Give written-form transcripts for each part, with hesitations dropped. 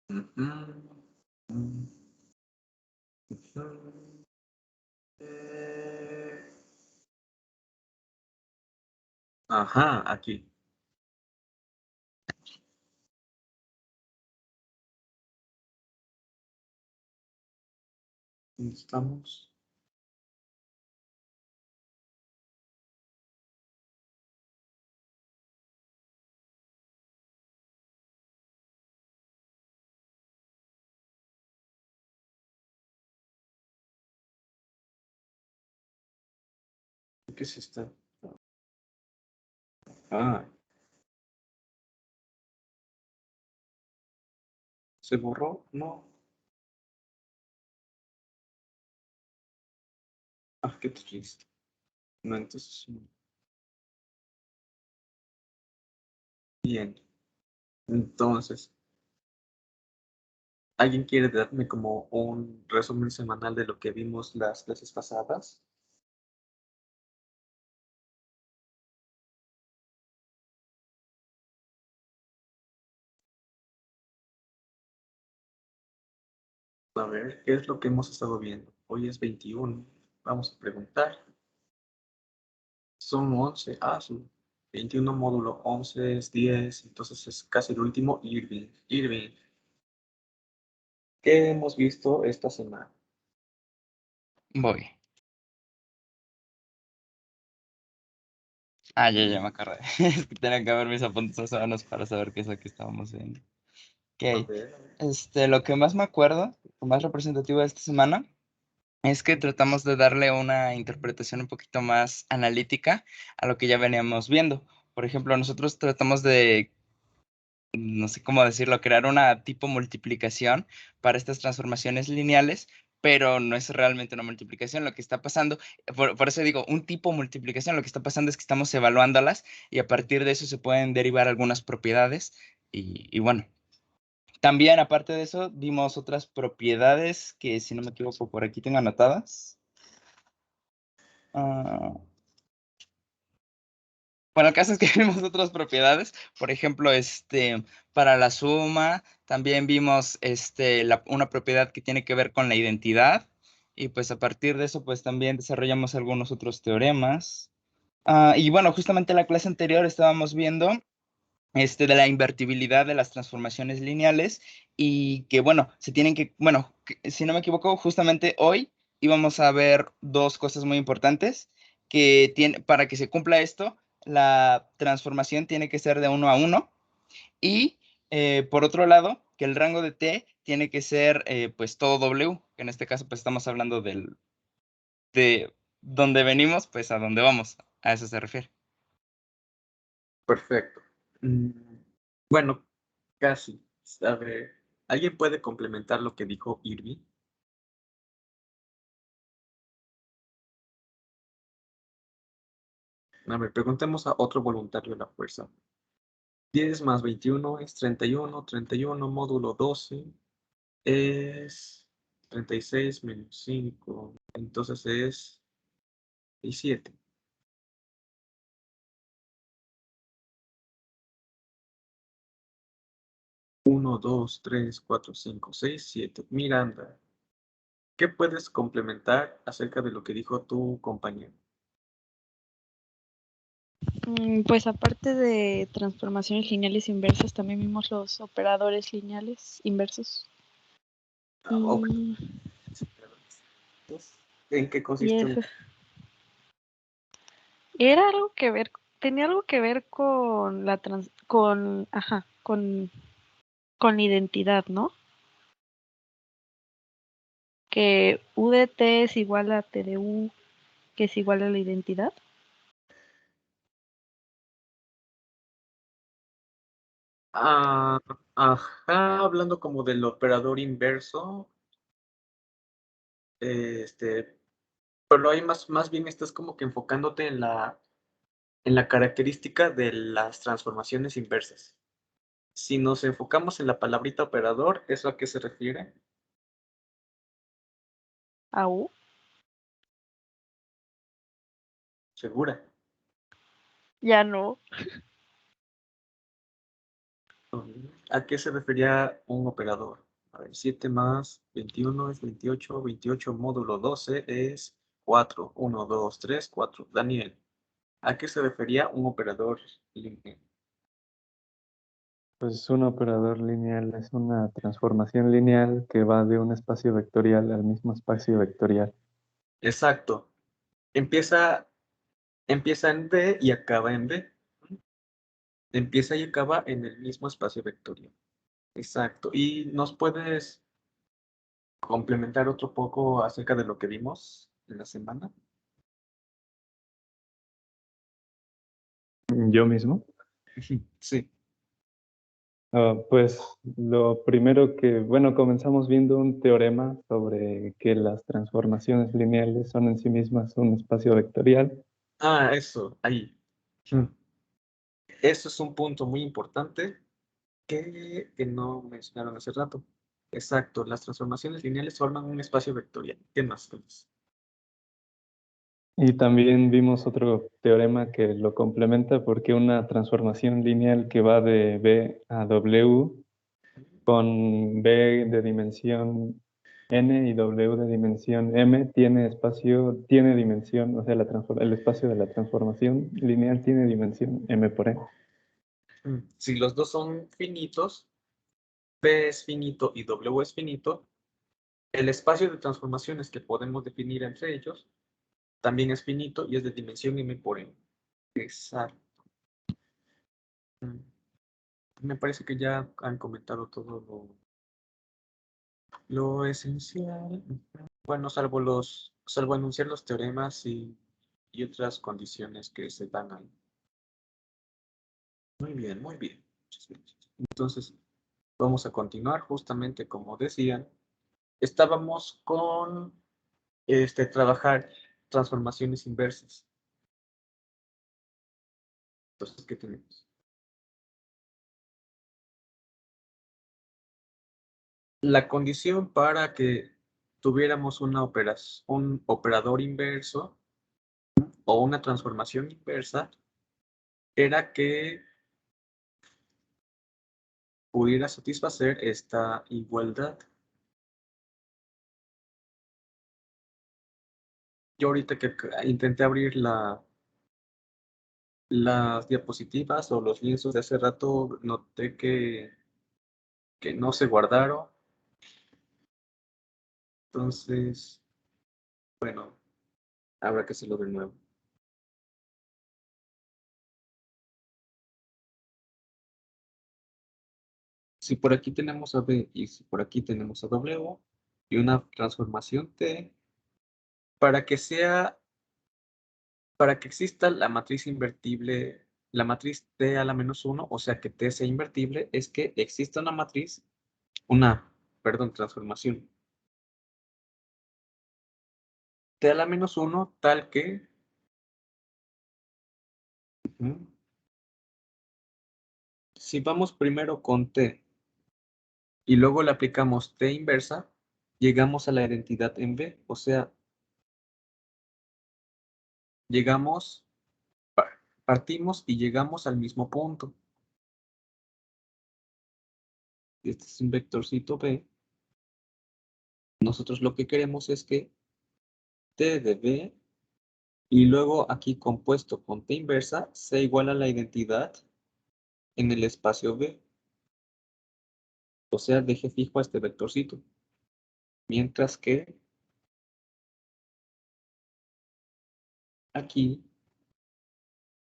Ujú, mm, ujú. Eh, ajá, aquí. Estamos. ¿Qué es esta? Ah, ¿se borró? No. Ah, qué triste. No, entonces, bien. Entonces, ¿alguien quiere darme como un resumen semanal de lo que vimos las clases pasadas? A ver, ¿qué es lo que hemos estado viendo? Hoy es 21. Vamos a preguntar. Son 11. Ah, sí. 21 módulo 11 es 10. Entonces es casi el último. Irving. Irving, ¿qué hemos visto esta semana? Voy. Ah, ya me acordé. Es que tenía que ver mis apuntes más o menos para saber qué es lo que estábamos viendo. A Ok. ver. Lo que más me acuerdo, lo más representativo de esta semana, es que tratamos de darle una interpretación un poquito más analítica a lo que ya veníamos viendo. Por ejemplo, nosotros tratamos de, no sé cómo decirlo, crear una tipo multiplicación para estas transformaciones lineales, pero no es realmente una multiplicación lo que está pasando. Por eso digo, un tipo multiplicación, lo que está pasando es que estamos evaluándolas y a partir de eso se pueden derivar algunas propiedades y bueno. También, aparte de eso, vimos otras propiedades que, si no me equivoco, por aquí tengo anotadas. Ah, bueno, el caso es que vimos otras propiedades, por ejemplo, para la suma, también vimos una propiedad que tiene que ver con la identidad, y pues a partir de eso, pues también desarrollamos algunos otros teoremas. Y bueno, justamente en la clase anterior estábamos viendo de la invertibilidad de las transformaciones lineales y que, bueno, si no me equivoco, justamente hoy íbamos a ver dos cosas muy importantes para que se cumpla esto, la transformación tiene que ser de 1 a 1 y, por otro lado, que el rango de t tiene que ser, pues, todo W, que en este caso, pues, estamos hablando de donde venimos, pues, a dónde vamos, a eso se refiere. Perfecto. Mm, bueno, casi. A ver, ¿alguien puede complementar lo que dijo Irving? A ver, preguntemos a otro voluntario de la fuerza. 10 más 21 es 31. 31 módulo 12 es 36 menos 5. Entonces es 17. 1, 2, 3, 4, 5, 6, 7. Miranda, ¿qué puedes complementar acerca de lo que dijo tu compañero? Pues aparte de transformaciones lineales inversas, también vimos los operadores lineales inversos. Ok. Y, ¿En qué y consiste eso. Era algo que ver, tenía algo que ver con con la identidad, ¿no? Que U de T es igual a T de U, que es igual a la identidad. Ah, ajá, hablando como del operador inverso, este, pero ahí más bien estás como que enfocándote en la característica de las transformaciones inversas. Si nos enfocamos en la palabrita operador, ¿eso a qué se refiere? A U. ¿Segura? Ya no. ¿A qué se refería un operador? A ver, 7 más 21 es 28, 28 módulo 12 es 4. 1, 2, 3, 4. Daniel, ¿a qué se refería un operador lineal? Pues un operador lineal es una transformación lineal que va de un espacio vectorial al mismo espacio vectorial. Exacto. Empieza en B y acaba en B. Empieza y acaba en el mismo espacio vectorial. Exacto. ¿Y nos puedes complementar otro poco acerca de lo que vimos en la semana? ¿Yo mismo? Sí. Pues lo primero que, bueno, comenzamos viendo un teorema sobre que las transformaciones lineales son en sí mismas un espacio vectorial. Ah, eso, ahí. Eso es un punto muy importante que no mencionaron hace rato. Exacto, las transformaciones lineales forman un espacio vectorial. ¿Qué más? ¿Qué más? Y también vimos otro teorema que lo complementa porque una transformación lineal que va de B a W con B de dimensión n y W de dimensión m tiene dimensión, o sea, el espacio de la transformación lineal tiene dimensión m por n. Si los dos son finitos, P es finito y W es finito, el espacio de transformaciones que podemos definir entre ellos también es finito y es de dimensión m por n. Exacto. Me parece que ya han comentado todo lo esencial. Bueno, salvo enunciar los teoremas y otras condiciones que se dan ahí. Muy bien, muy bien. Muchas gracias. Entonces, vamos a continuar justamente como decían. Estábamos con trabajar transformaciones inversas. Entonces, ¿qué tenemos? La condición para que tuviéramos un operador inverso o una transformación inversa era que pudiera satisfacer esta igualdad. Yo ahorita que intenté abrir las diapositivas o los lienzos de hace rato, noté que no se guardaron. Entonces, bueno, habrá que hacerlo de nuevo. Si por aquí tenemos a B y si por aquí tenemos a W y una transformación T, para que exista la matriz invertible, la matriz T a la menos 1, o sea que T sea invertible, es que exista transformación T a la menos 1 tal que si vamos primero con T y luego le aplicamos T inversa, llegamos a la identidad en B, o sea, partimos y llegamos al mismo punto. Este es un vectorcito B. Nosotros lo que queremos es que T de B y luego aquí compuesto con T inversa sea igual a la identidad en el espacio B. O sea, deje fijo a este vectorcito. Mientras que aquí,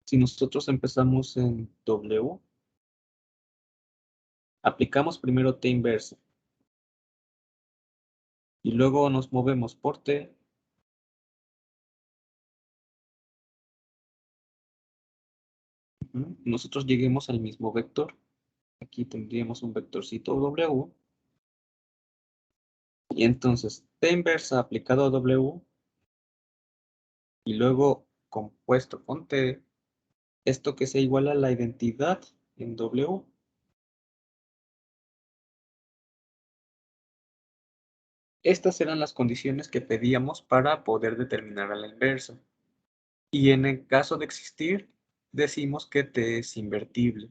si nosotros empezamos en W, aplicamos primero T inversa. Y luego nos movemos por T. Nosotros lleguemos al mismo vector. Aquí tendríamos un vectorcito W. Y entonces T inversa aplicado a W y luego compuesto con T, esto que sea igual a la identidad en W. Estas eran las condiciones que pedíamos para poder determinar a la inversa. Y en el caso de existir, decimos que T es invertible.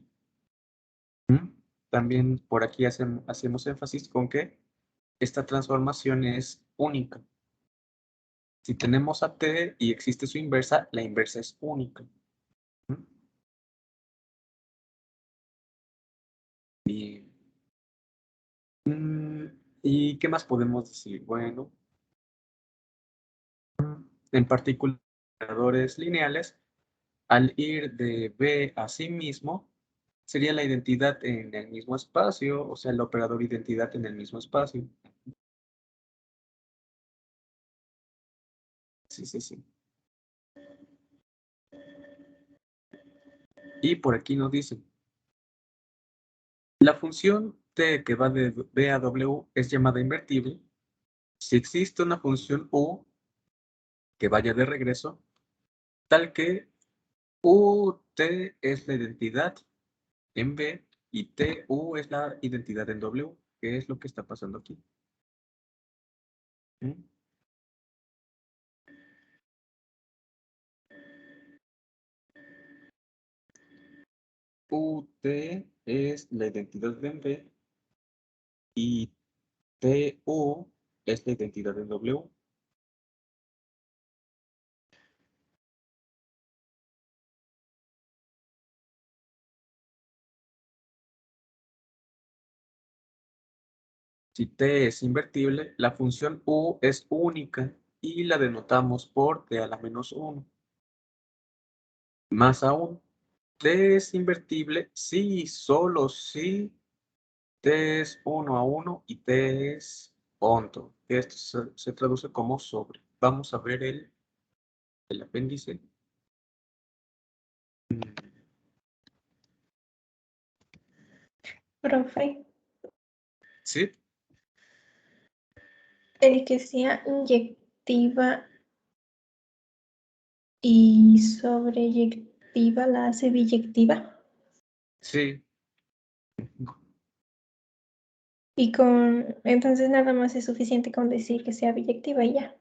también por aquí hacemos énfasis con que esta transformación es única. Si tenemos a t y existe su inversa, la inversa es única. ¿Mm? Bien. ¿Y qué más podemos decir? Bueno, en particulares lineales, al ir de B a sí mismo, sería la identidad en el mismo espacio, o sea, el operador identidad en el mismo espacio. Sí, sí, sí. Y por aquí nos dice, la función t que va de B a W es llamada invertible si existe una función u que vaya de regreso, tal que ut es la identidad en B y tu es la identidad en W, que es lo que está pasando aquí. ¿Mm? Ut es la identidad en B y tu es la identidad en W. Si t es invertible, la función u es única y la denotamos por t a la menos 1. Más aún, t es invertible si y solo si t es 1 a 1 y t es onto. Esto se traduce como sobre. Vamos a ver el apéndice. Profe, ¿Sí? el que sea inyectiva y sobreyectiva la hace biyectiva. Sí. Y entonces nada más es suficiente con decir que sea biyectiva y ya.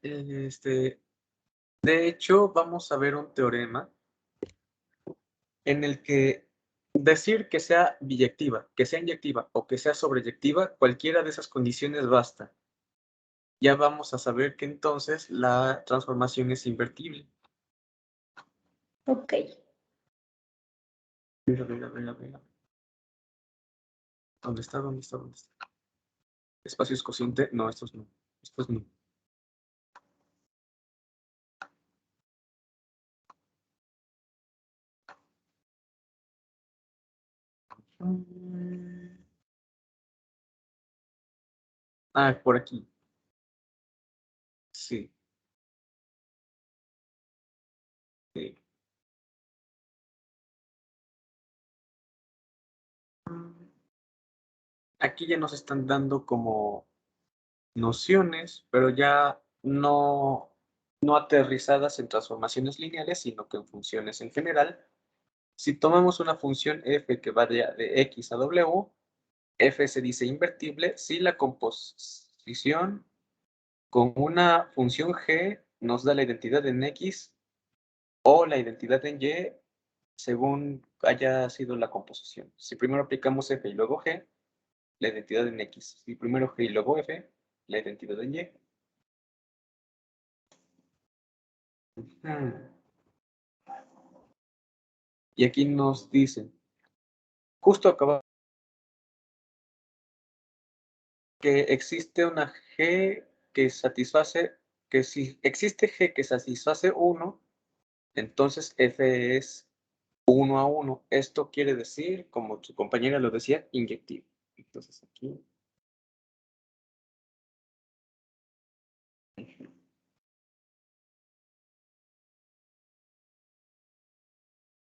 De hecho, vamos a ver un teorema en el que decir que sea biyectiva, que sea inyectiva o que sea sobreyectiva, cualquiera de esas condiciones basta. Ya vamos a saber que entonces la transformación es invertible. Ok. Mira. ¿Dónde está? Espacios cociente. No, estos no. Estos no. Ah, por aquí. Sí. Sí. Aquí ya nos están dando como nociones, pero ya no aterrizadas en transformaciones lineales, sino que en funciones en general. Si tomamos una función f que va de x a w, f se dice invertible si la composición con una función g nos da la identidad en x o la identidad en y según haya sido la composición. Si primero aplicamos f y luego g, la identidad en x. Si primero g y luego f, la identidad en y. Y aquí nos dicen, justo acaba que existe una G que satisface, que si existe G que satisface 1, entonces F es 1 a 1. Esto quiere decir, como tu compañera lo decía, inyectivo. Entonces aquí.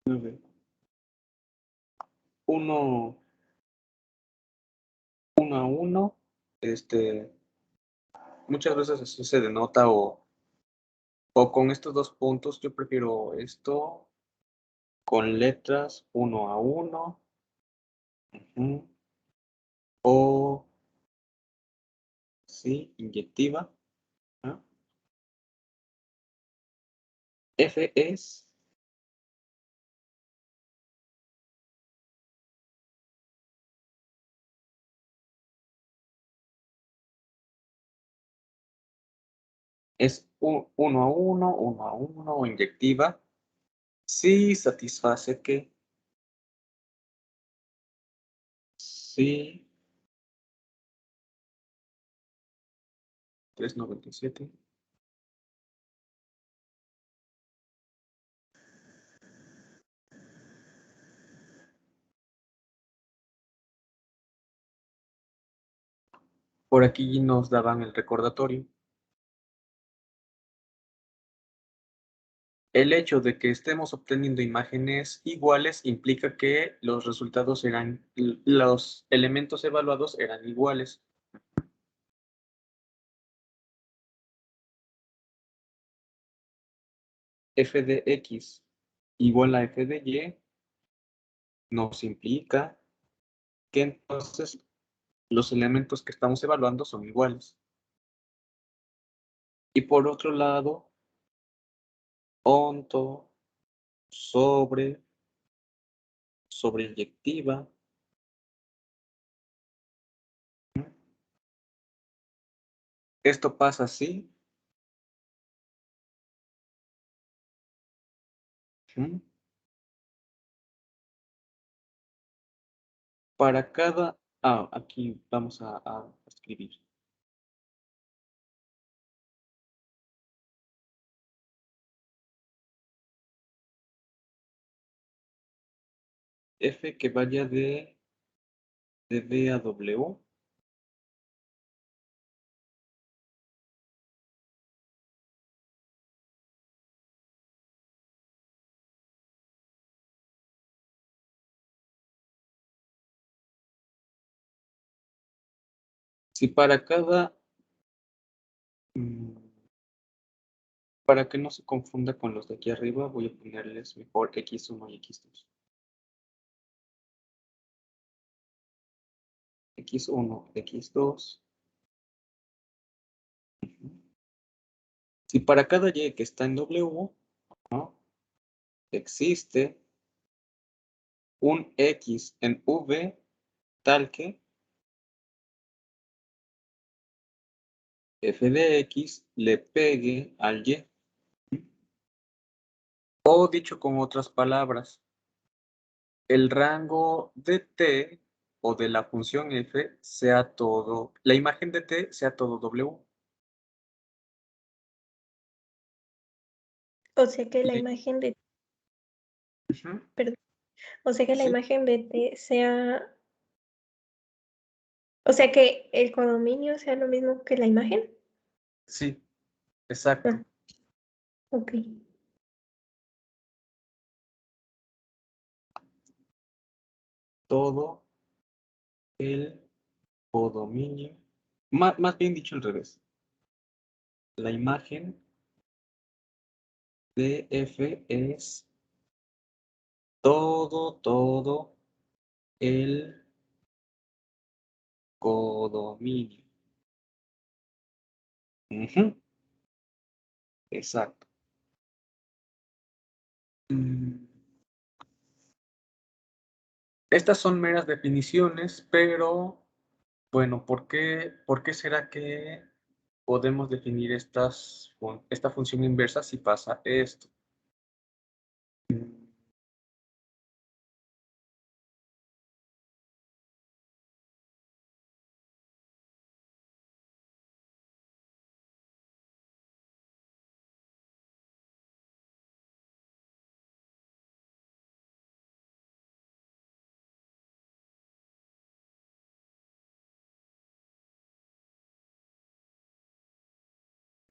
A ver. 1 a 1. Muchas veces así se denota o con estos dos puntos. Yo prefiero esto con letras 1 a 1. O sí, inyectiva. ¿Ah? F es Es 1 a 1, 1 a 1 o inyectiva. Si satisface que sí 397. Por aquí nos daban el recordatorio. El hecho de que estemos obteniendo imágenes iguales implica que los resultados eran, los elementos evaluados eran iguales. F de X igual a F de Y nos implica que entonces los elementos que estamos evaluando son iguales. Y por otro lado, onto sobre inyectiva. Esto pasa así. Para cada... aquí vamos a escribir. F que vaya de B a W. Si para cada... para que no se confunda con los de aquí arriba, voy a ponerles mejor X1 y X2. X1, X2. Si para cada Y que está en W, ¿no?, existe un X en V tal que F de X le pegue al Y. O dicho con otras palabras, el rango de T o de la función F sea todo, la imagen de T sea todo W. O sea que la Sí. imagen de, Ujú. perdón, o sea que la Sí. imagen de T sea, o sea que el codominio sea lo mismo que la imagen. Sí, exacto. Ah, ok. Todo el codominio, más bien dicho al revés. La imagen de F es todo el codominio. Ujú. Exacto. Estas son meras definiciones, pero bueno, por qué será que podemos definir esta función inversa si pasa esto?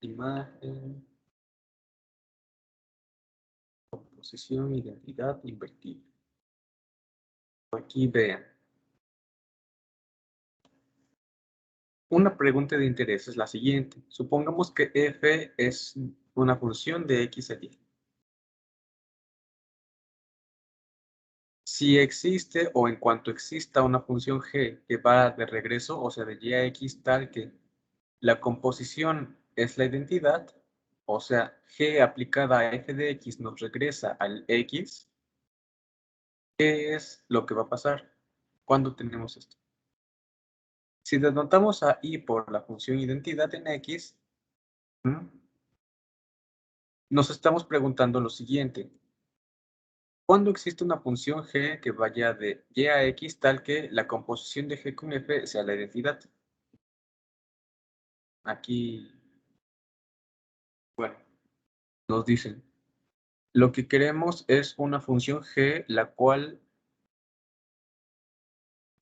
Imagen, composición, identidad, invertible. Aquí vean. Una pregunta de interés es la siguiente. Supongamos que f es una función de x a y. Si existe o en cuanto exista una función g que va de regreso, o sea, de y a x, tal que la composición es la identidad, o sea, g aplicada a f de x nos regresa al x, ¿qué es lo que va a pasar cuando tenemos esto? Si denotamos a y por la función identidad en x, nos estamos preguntando lo siguiente. ¿Cuándo existe una función g que vaya de y a x tal que la composición de g con f sea la identidad? Aquí, bueno, nos dicen, lo que queremos es una función g la cual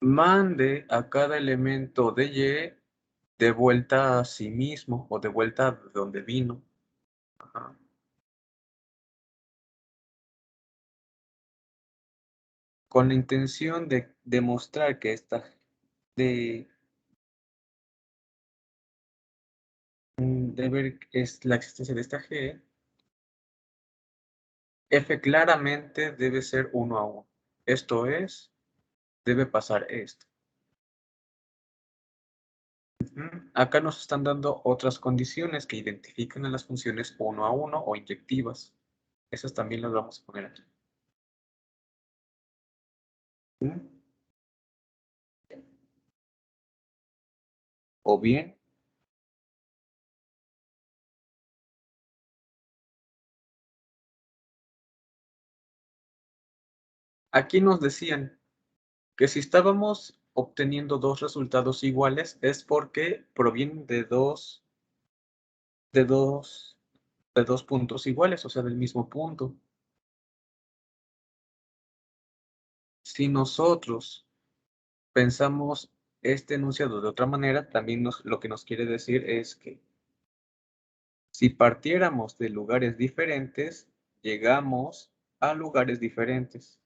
mande a cada elemento de y de vuelta a sí mismo o de vuelta a donde vino. Ajá. Con la intención de demostrar que de ver es la existencia de esta g, f claramente debe ser 1 a 1. Esto es, debe pasar esto. Acá nos están dando otras condiciones que identifican a las funciones 1 a 1 o inyectivas. Esas también las vamos a poner aquí. O bien, aquí nos decían que si estábamos obteniendo dos resultados iguales es porque provienen de dos puntos iguales, o sea, del mismo punto. Si nosotros pensamos este enunciado de otra manera, también lo que nos quiere decir es que si partiéramos de lugares diferentes, llegamos a lugares diferentes.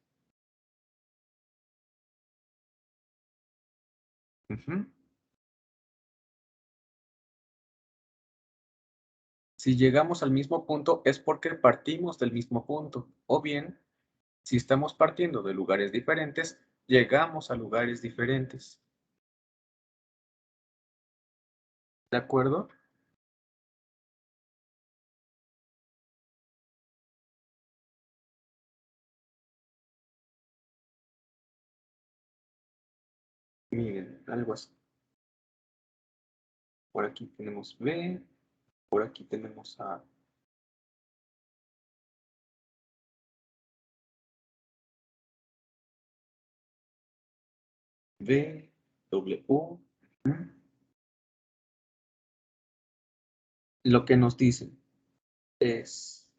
Si llegamos al mismo punto es porque partimos del mismo punto. O bien, si estamos partiendo de lugares diferentes, llegamos a lugares diferentes. ¿De acuerdo? Miren, algo así. Por aquí tenemos B, por aquí tenemos A. B, W. Lo que nos dicen es,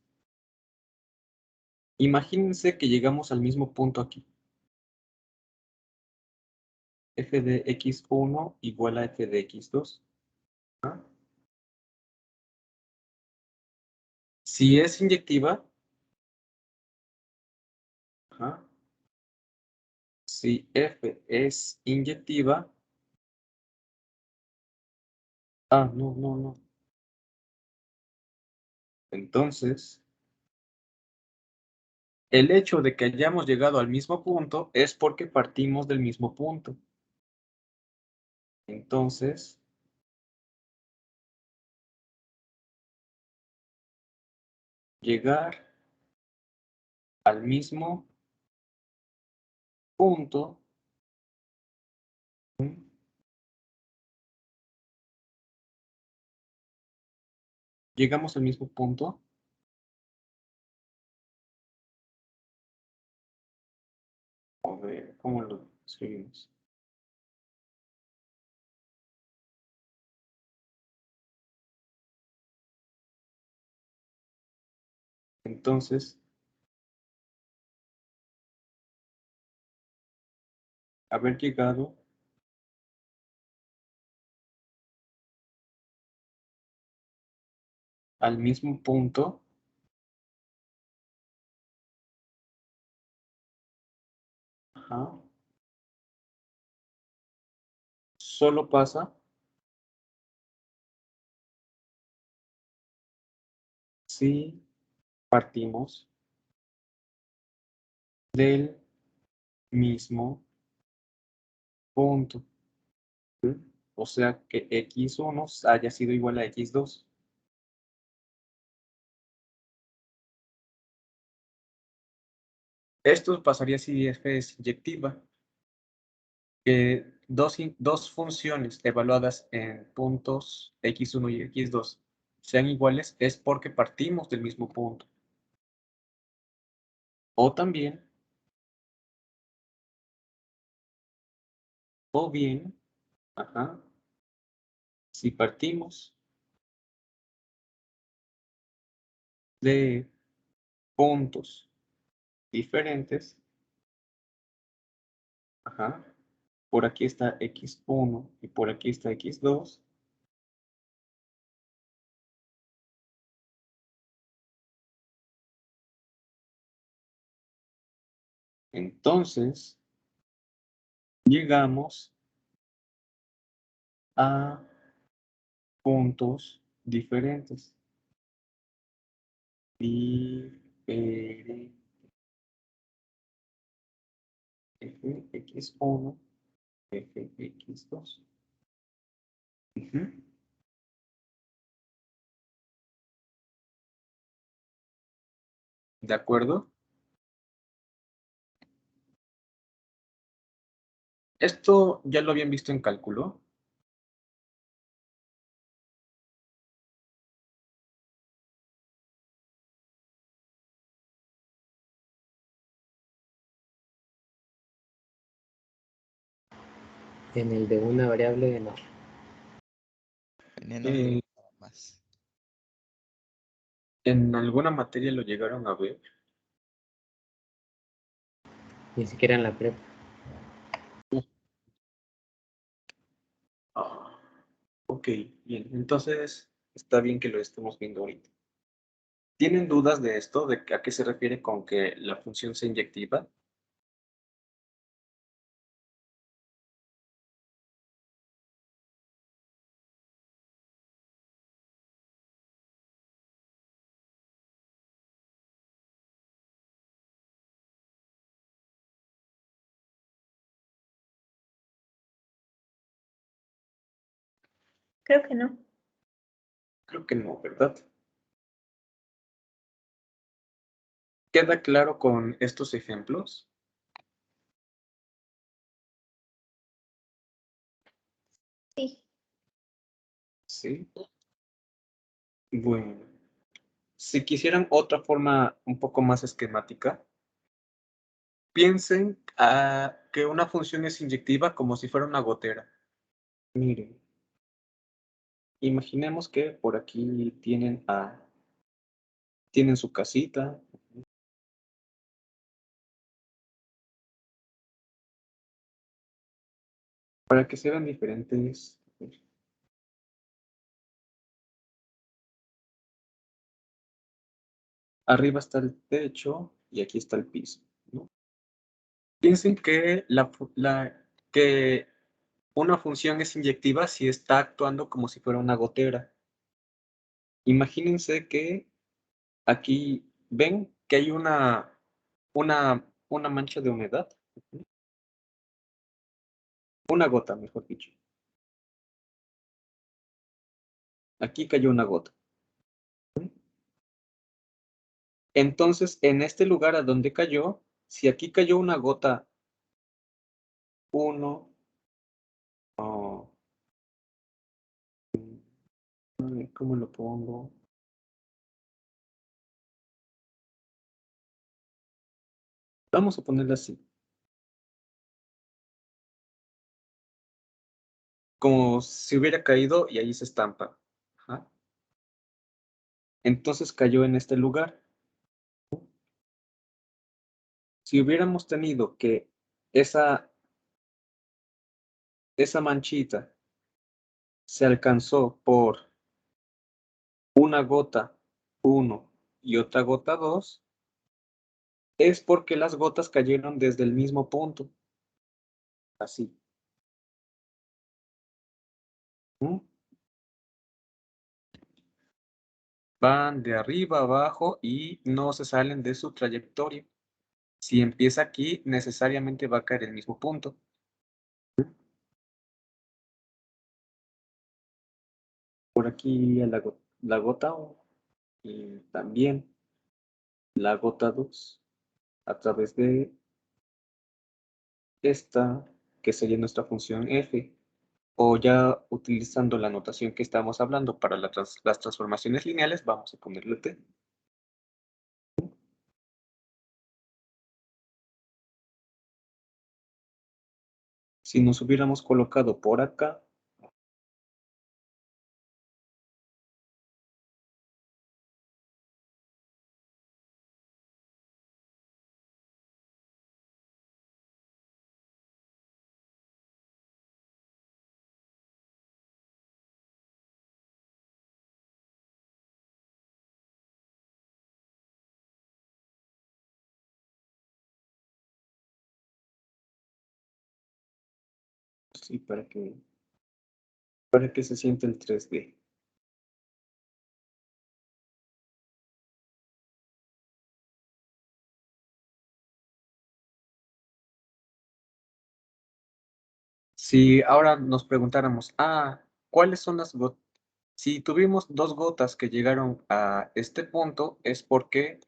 imagínense que llegamos al mismo punto aquí. F de x1 igual a f de x2. ¿Ah? Si es inyectiva, si f es inyectiva, no. Entonces, el hecho de que hayamos llegado al mismo punto es porque partimos del mismo punto. Entonces, llegar al mismo punto llegamos al mismo punto. A ver, ¿cómo lo escribimos? Entonces, haber llegado al mismo punto solo pasa si partimos del mismo punto. O sea que x1 haya sido igual a x2. Esto pasaría si f es inyectiva. Dos funciones evaluadas en puntos x1 y x2 sean iguales es porque partimos del mismo punto. O también, o bien, si partimos de puntos diferentes, por aquí está x1 y por aquí está x2, entonces llegamos a puntos diferentes. Fx1, Fx2. ¿De acuerdo? Esto ya lo habían visto en cálculo. En el de una variable no. Más. ¿En alguna materia lo llegaron a ver? Ni siquiera en la prepa. Ok, bien. Entonces, está bien que lo estemos viendo ahorita. ¿Tienen dudas de esto? ¿De a qué se refiere con que la función sea inyectiva? Creo que no. Creo que no, ¿verdad? ¿Queda claro con estos ejemplos? Sí. Sí. Bueno, si quisieran otra forma un poco más esquemática, piensen que una función es inyectiva como si fuera una gotera. Miren, imaginemos que por aquí tienen su casita. Para que se vean diferentes. Arriba está el techo y aquí está el piso, ¿no? Piensen que que una función es inyectiva si está actuando como si fuera una gotera. Imagínense que aquí ven que hay una mancha de humedad. Una gota, mejor dicho. Aquí cayó una gota. Entonces, en este lugar a donde cayó, si aquí cayó una gota 1, ¿cómo lo pongo? Vamos a ponerla así. Como si hubiera caído y ahí se estampa. Entonces cayó en este lugar. Si hubiéramos tenido que esa manchita se alcanzó por una gota 1 y otra gota 2, es porque las gotas cayeron desde el mismo punto. Así. Van de arriba a abajo y no se salen de su trayectoria. Si empieza aquí, necesariamente va a caer en el mismo punto. Por aquí la gota 1 y también la gota 2 a través de esta, que sería nuestra función f. o ya utilizando la notación que estamos hablando para las transformaciones lineales, vamos a ponerle T. Si nos hubiéramos colocado por acá, sí, para que se sienta el 3D. Si ahora nos preguntáramos, ¿cuáles son las gotas? Si tuvimos dos gotas que llegaron a este punto, es porque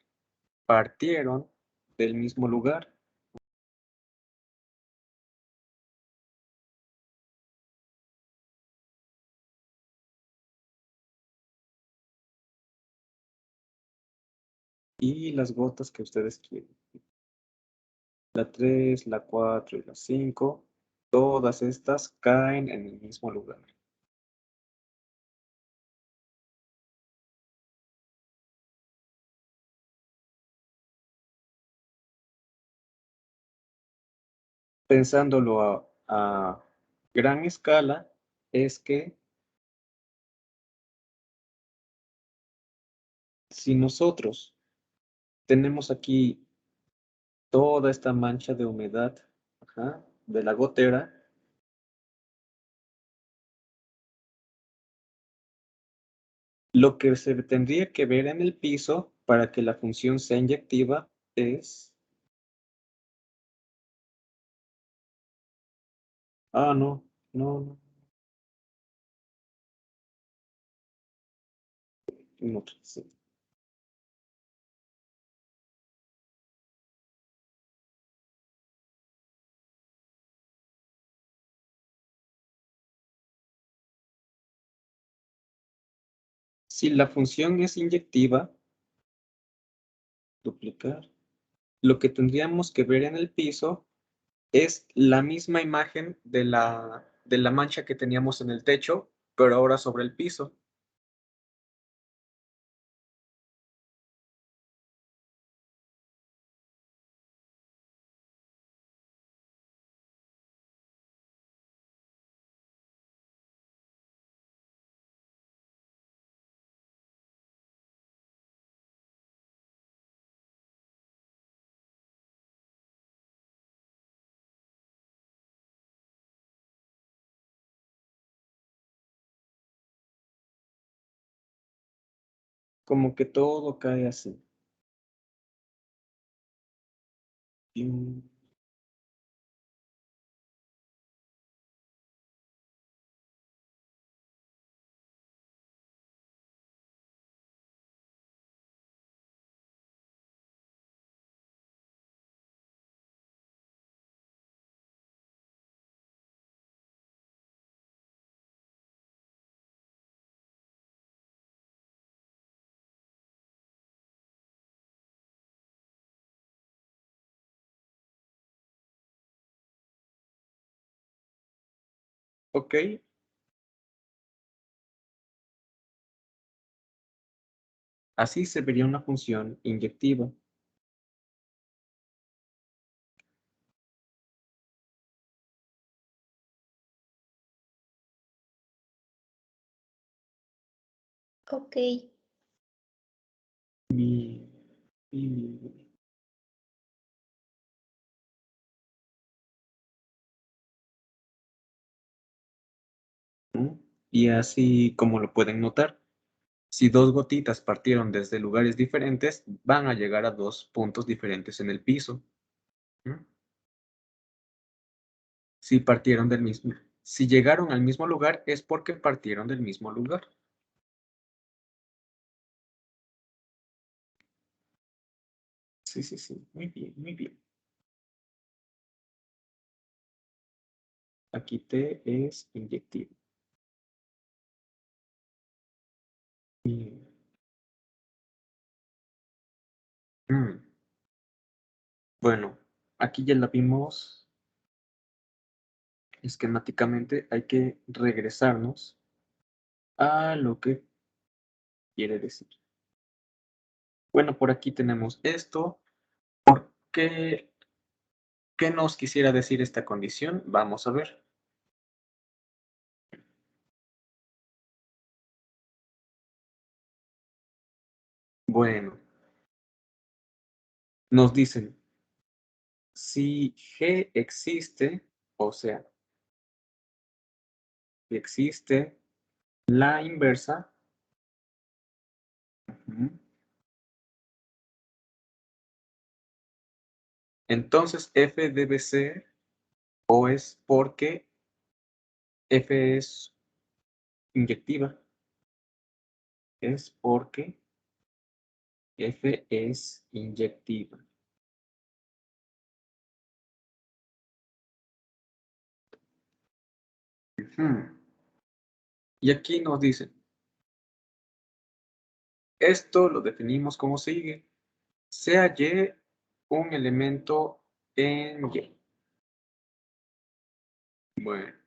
partieron del mismo lugar. Y las gotas que ustedes quieren. La 3, la 4 y la 5, todas estas caen en el mismo lugar. Pensándolo a gran escala, es que si nosotros tenemos aquí toda esta mancha de humedad, de la gotera, lo que se tendría que ver en el piso para que la función sea inyectiva es... no, no, no, sí. Si la función es inyectiva, duplicar, lo que tendríamos que ver en el piso es la misma imagen de la mancha que teníamos en el techo, pero ahora sobre el piso. Como que todo cae así. Y ok, así se vería una función inyectiva. Ok. Y- y- ¿no? Y así como lo pueden notar, si dos gotitas partieron desde lugares diferentes, van a llegar a dos puntos diferentes en el piso. ¿No? Si partieron del mismo, si llegaron al mismo lugar es porque partieron del mismo lugar. Sí, sí, sí, muy bien, muy bien. Aquí T es inyectivo. Bien. Bueno, aquí ya la vimos esquemáticamente. Hay que regresarnos a lo que quiere decir. Bueno, por aquí tenemos esto. ¿Por qué? ¿Qué nos quisiera decir esta condición? Vamos a ver. Bueno, nos dicen, si G existe, o sea, si existe la inversa, entonces F debe ser, o es porque F es inyectiva, es porque F es inyectiva. Y aquí nos dicen, esto lo definimos como sigue, sea Y un elemento en Y. Bueno.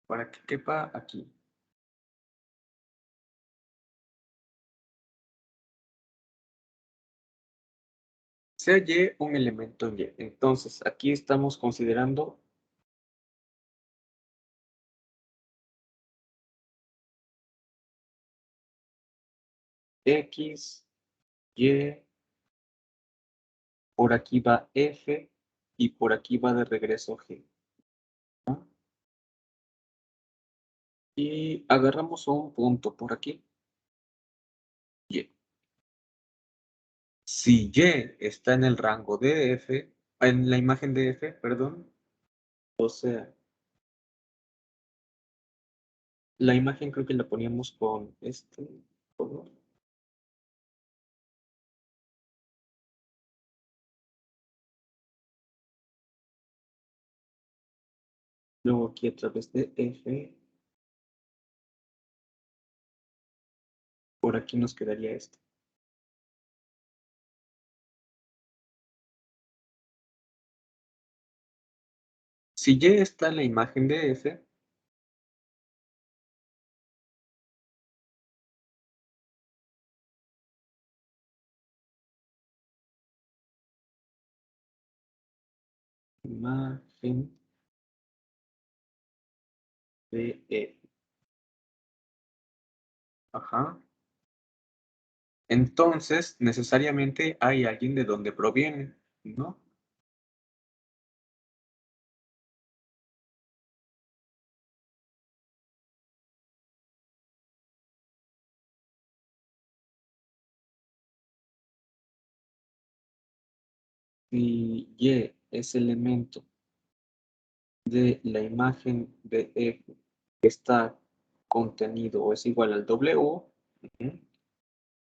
Para que quepa aquí. Sea Y un elemento en Y. Entonces, aquí estamos considerando X, Y, por aquí va F y por aquí va de regreso G. ¿No? Y agarramos un punto por aquí. Y. Si Y está en el rango de F, en la imagen de F, perdón, o sea, la imagen creo que la poníamos con este color. Luego aquí a través de F, por aquí nos quedaría esto. Si Y está en la imagen de F, imagen de F. Ajá. Entonces, necesariamente hay alguien de donde proviene, ¿no? Si Y es elemento de la imagen de F que está contenido o es igual al W,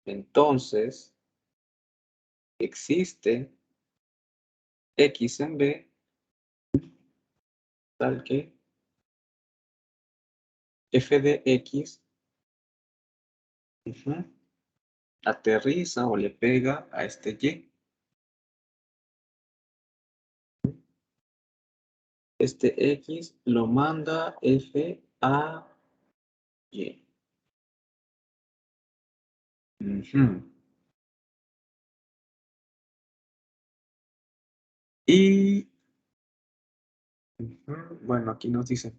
entonces existe X en B tal que F de X aterriza o le pega a este Y. Este X lo manda F a Y. Y bueno, aquí nos dice,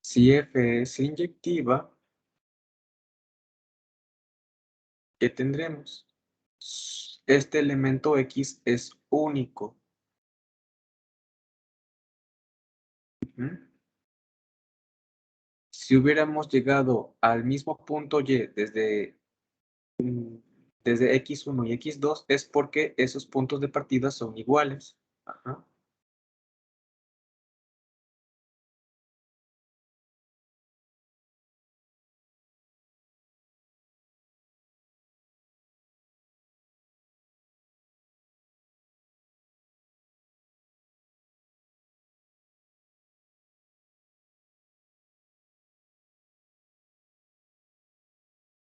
si F es inyectiva, ¿qué tendremos? Este elemento X es único. Si hubiéramos llegado al mismo punto Y desde X1 y X2, es porque esos puntos de partida son iguales. Ajá.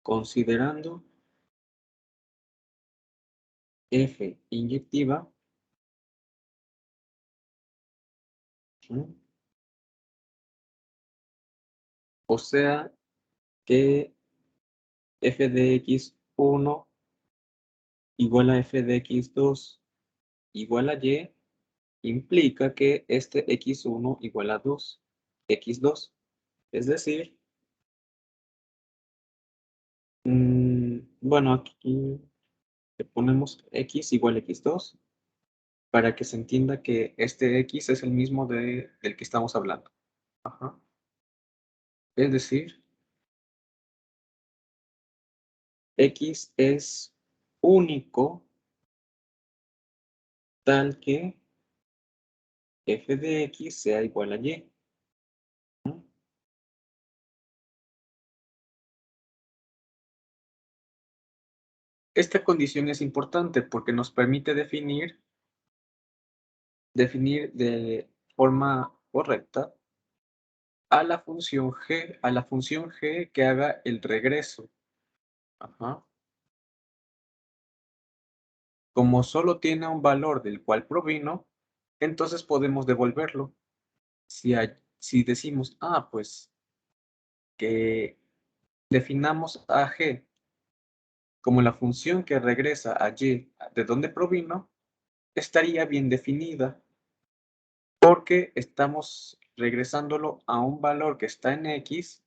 considerando F inyectiva o sea que f de x1 igual a f de x2 igual a y, implica que este x1 igual a 2, x2. Es decir, bueno, aquí le ponemos x igual a x2 para que se entienda que este x es el mismo del que estamos hablando. Ajá. Es decir, x es único tal que f de x sea igual a y. Esta condición es importante porque nos permite definir de forma correcta a la función g que haga el regreso. Ajá. Como solo tiene un valor del cual provino, entonces podemos devolverlo. Si decimos, pues que definamos a g como la función que regresa a y de donde provino, estaría bien definida porque estamos regresándolo a un valor que está en x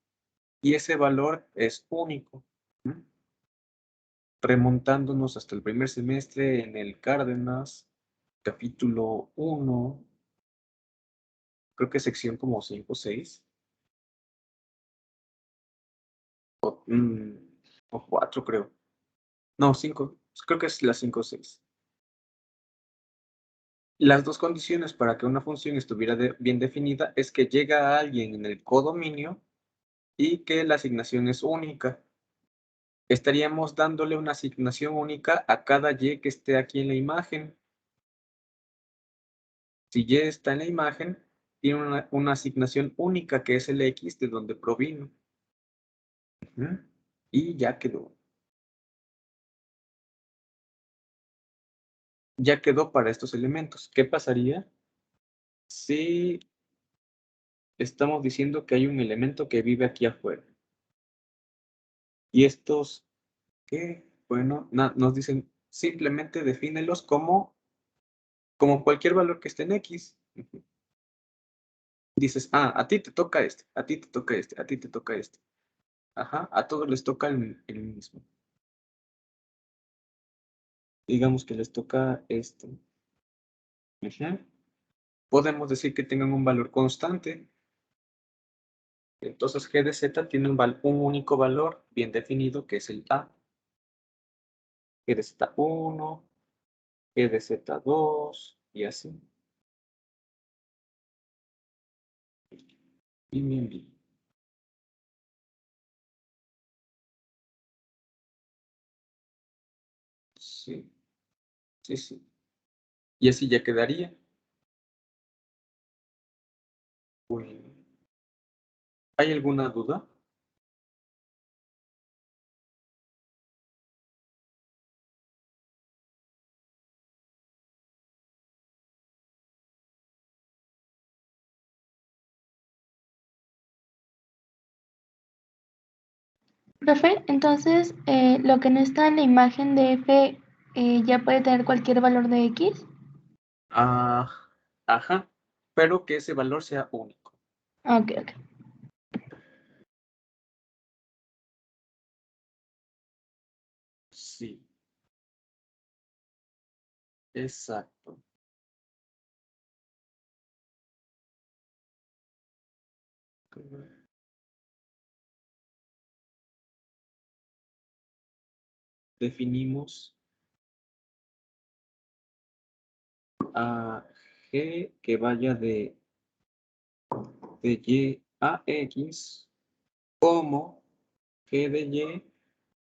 y ese valor es único. Remontándonos hasta el primer semestre en el Cárdenas, capítulo 1, creo que sección como 5 o 6. O 4 creo. No, 5. Creo que es la 5 o 6. Las dos condiciones para que una función estuviera bien definida es que llega a alguien en el codominio y que la asignación es única. Estaríamos dándole una asignación única a cada y que esté aquí en la imagen. Si y está en la imagen, tiene una asignación única que es el x de donde provino. Y ya quedó. Ya quedó para estos elementos. ¿Qué pasaría si estamos diciendo que hay un elemento que vive aquí afuera? Y estos, ¿qué? Bueno, nos dicen, simplemente defínelos como cualquier valor que esté en x. Dices, a ti te toca este, a ti te toca este, a ti te toca este. Ajá, a todos les toca el mismo. Digamos que les toca este. Podemos decir que tengan un valor constante. Entonces g de z tiene un único valor bien definido que es el a. G de z1, g de z2 y así. Bien. Sí. Y así ya quedaría. Bueno. ¿Hay alguna duda? Profe, entonces lo que no está en la imagen de f ya puede tener cualquier valor de x. Ajá. Pero que ese valor sea único. Ok. Sí. Exacto. Definimos a g que vaya de y a x como g de y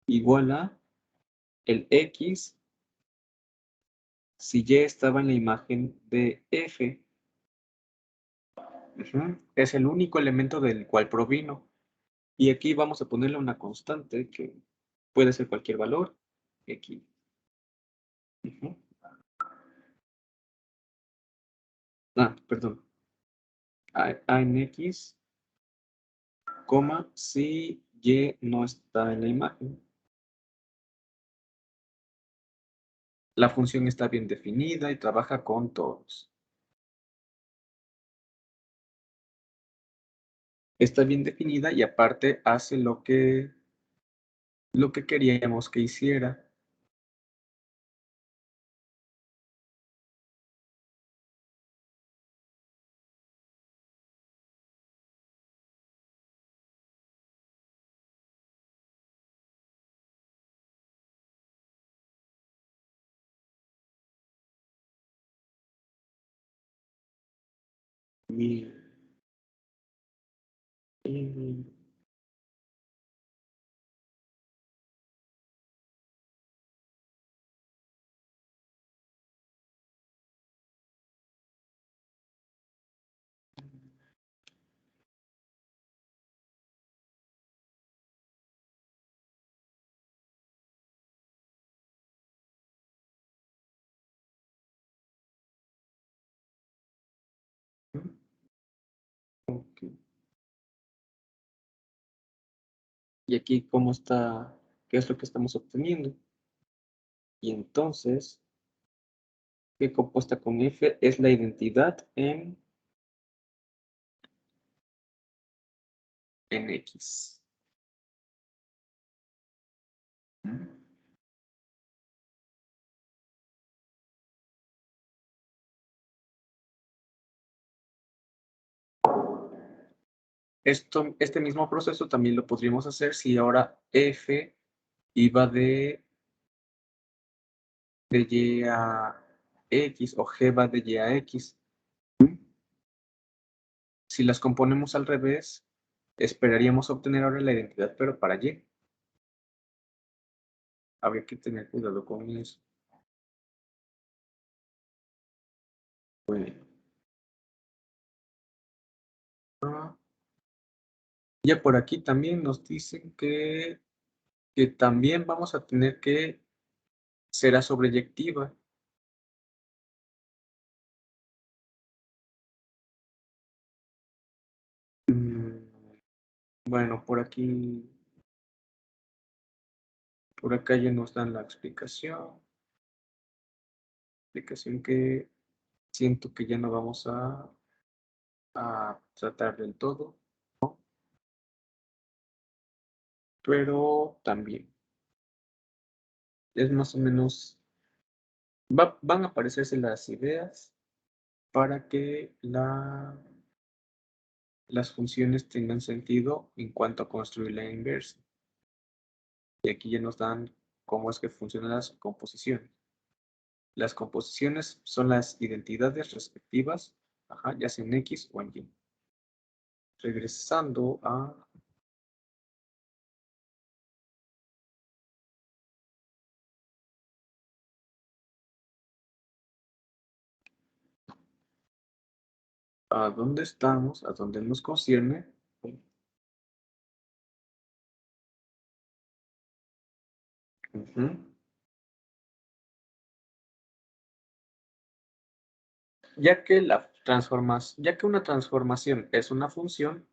igual a el x si y estaba en la imagen de f. Es el único elemento del cual provino. Y aquí vamos a ponerle una constante que Puede ser cualquier valor, X. Ujú. Perdón. A en X, coma, si Y no está en la imagen. La función está bien definida y trabaja con todos. Está bien definida y aparte hace lo que queríamos que hiciera. Y- y- ok. Y aquí, ¿cómo está? ¿Qué es lo que estamos obteniendo? Y entonces, ¿qué compuesta con F es la identidad en X? Este mismo proceso también lo podríamos hacer si ahora F iba de Y a X o G va de Y a X. Si las componemos al revés, esperaríamos obtener ahora la identidad, pero para Y. Habría que tener cuidado con eso. Bueno. Ya por aquí también nos dicen que también vamos a tener que será sobreyectiva. Bueno, por acá ya nos dan la explicación. Explicación que siento que ya no vamos a tratar del todo, ¿no? Pero también es más o menos, van a aparecerse las ideas para que las funciones tengan sentido en cuanto a construir la inversa. Y aquí ya nos dan cómo es que funcionan las composiciones. Las composiciones son las identidades respectivas, ya sea en X o en Y. Regresando a dónde estamos, a dónde nos concierne. Ya que una transformación es una función,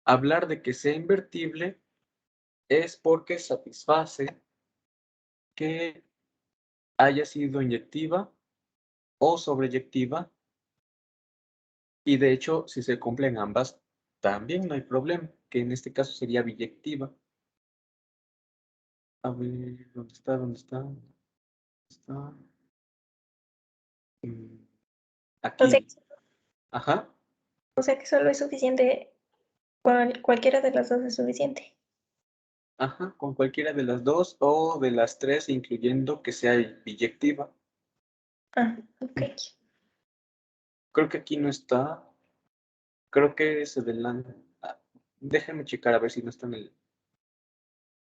hablar de que sea invertible es porque satisface que haya sido inyectiva o sobreyectiva, y de hecho, si se cumplen ambas, también no hay problema, que en este caso sería biyectiva. A ver, ¿dónde está? ¿Dónde está? ¿Dónde está? O sea, Aquí. Ajá. o sea que solo es suficiente, cualquiera de las dos es suficiente. Ajá, con cualquiera de las dos o de las tres, incluyendo que sea biyectiva. Ah, ok. Creo que aquí no está. Creo que se adelanta. Déjenme checar a ver si no está en el.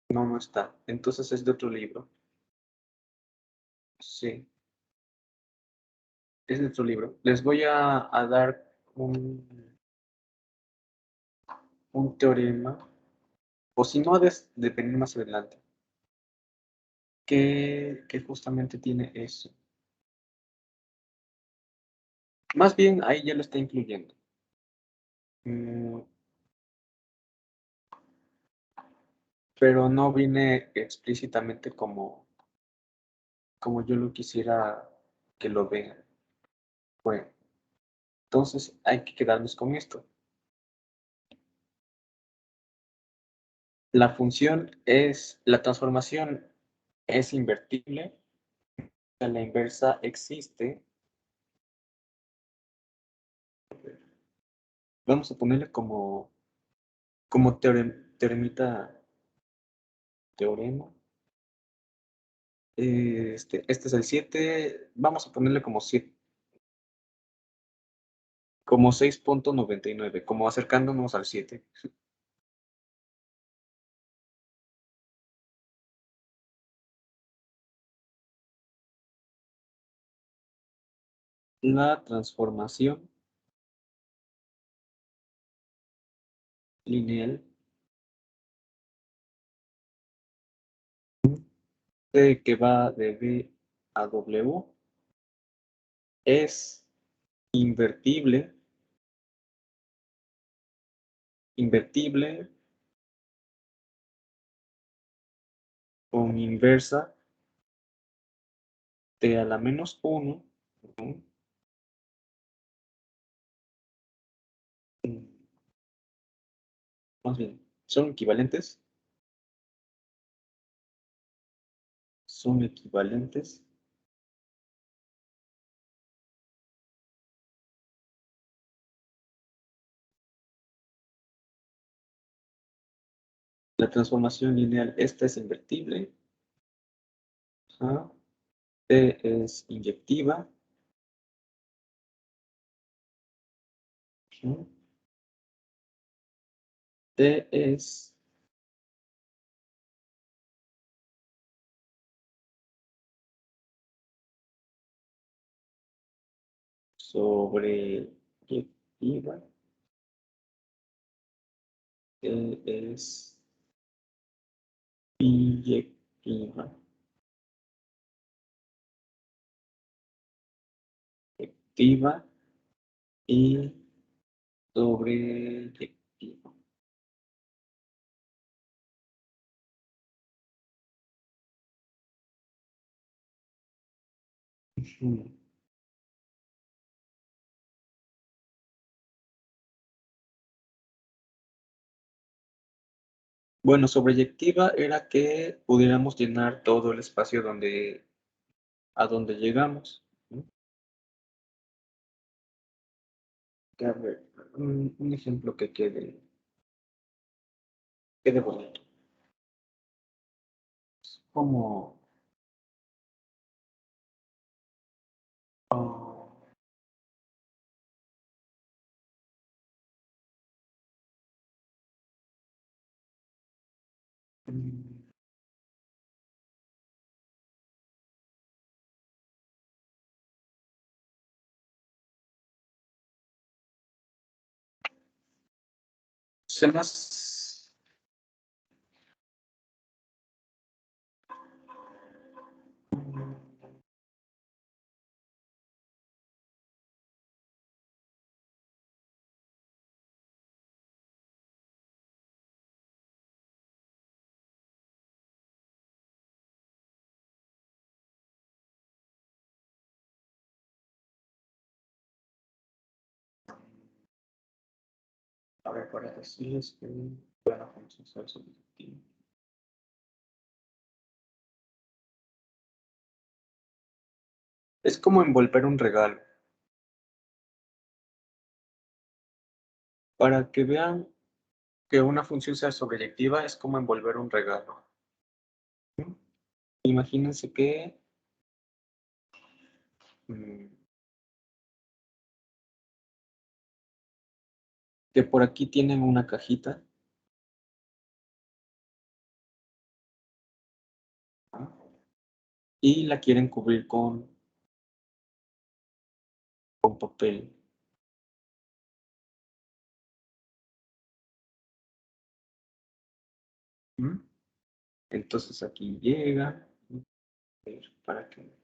No, no está. Entonces es de otro libro. Sí, es de otro libro. Les voy a dar un teorema. O si no, de venir más adelante. que justamente tiene eso. Más bien, ahí ya lo está incluyendo. Pero no viene explícitamente como yo lo quisiera que lo vean. Bueno, entonces hay que quedarnos con esto. La transformación es invertible, la inversa existe. Vamos a ponerle como teorema. Este es el 7, vamos a ponerle como 7, como 6.99, como acercándonos al 7. La transformación lineal que va de B a W es invertible con inversa t a la menos 1, más bien, son equivalentes. La transformación lineal, esta es invertible. T es inyectiva. T es sobreyectiva. T es biyectiva. Activa y sobreyectiva. Bueno, sobreyectiva era que pudiéramos llenar todo el espacio a donde llegamos. A ver, un ejemplo que quede bonito. Como se más a ver, para decirles que bueno, vamos a hacer sobreyectiva. Es como envolver un regalo. Para que vean que una función sea sobreyectiva es como envolver un regalo. Imagínense que por aquí tienen una cajita. Y la quieren cubrir con papel. Entonces aquí llega, ver, para que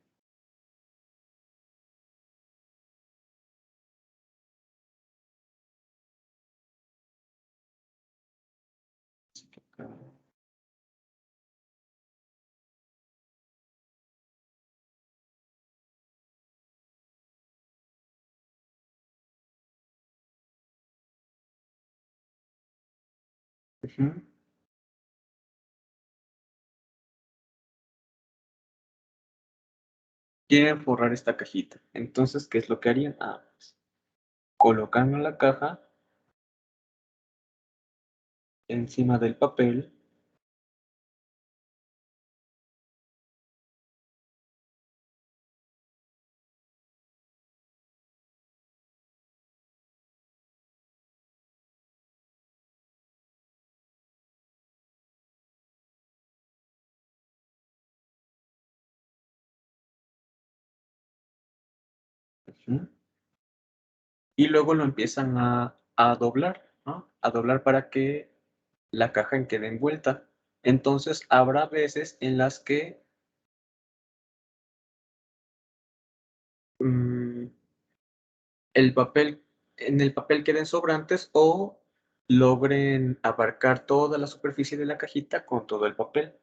Ujú. Quieren forrar esta cajita. Entonces, ¿qué es lo que harían? Pues, colocando la caja encima del papel. Ujú. Y luego lo empiezan a doblar, ¿no? A doblar para que la caja quede envuelta. Entonces, habrá veces en las que el papel, en el papel queden sobrantes o logren abarcar toda la superficie de la cajita con todo el papel.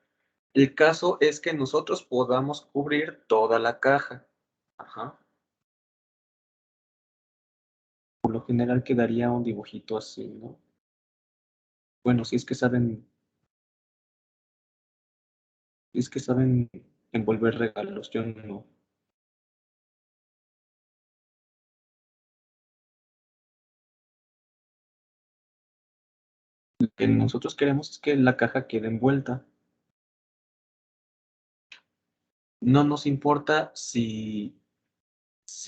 El caso es que nosotros podamos cubrir toda la caja. Ajá. Por lo general quedaría un dibujito así, ¿no? Bueno, si es que saben envolver regalos, yo no. Lo que nosotros queremos es que la caja quede envuelta. No nos importa si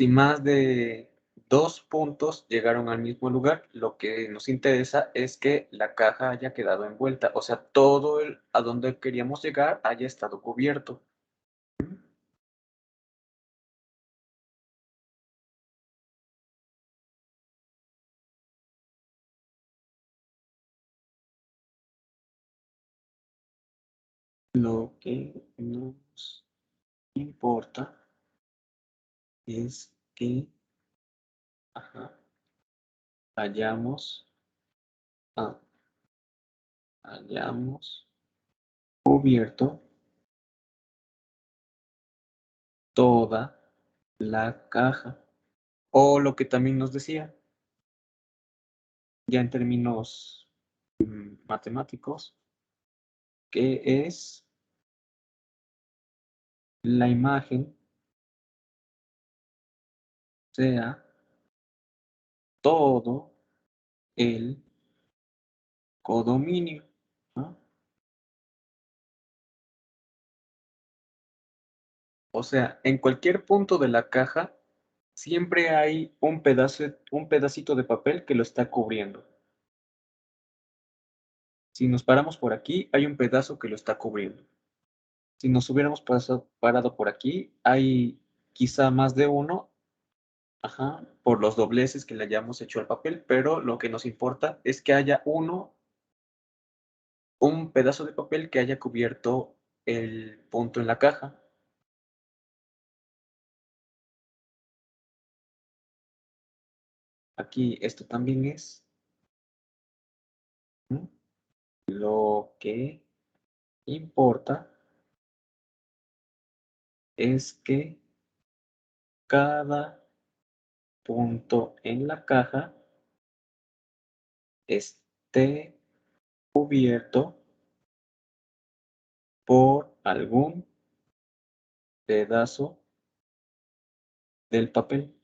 más de 2 puntos llegaron al mismo lugar, lo que nos interesa es que la caja haya quedado envuelta, o sea, todo a donde queríamos llegar haya estado cubierto. Lo que nos importa es que ajá, hayamos, ah, hayamos cubierto toda la caja. O lo que también nos decía, ya en términos matemáticos, que es la imagen sea todo el codominio, ¿no? O sea, en cualquier punto de la caja siempre hay un pedacito de papel que lo está cubriendo. Si nos paramos por aquí, hay un pedazo que lo está cubriendo. Si nos hubiéramos parado por aquí, hay quizá más de uno, ajá, por los dobleces que le hayamos hecho al papel, pero lo que nos importa es que haya un pedazo de papel que haya cubierto el punto en la caja. Aquí esto también es lo que importa es que cada punto en la caja esté cubierto por algún pedazo del papel.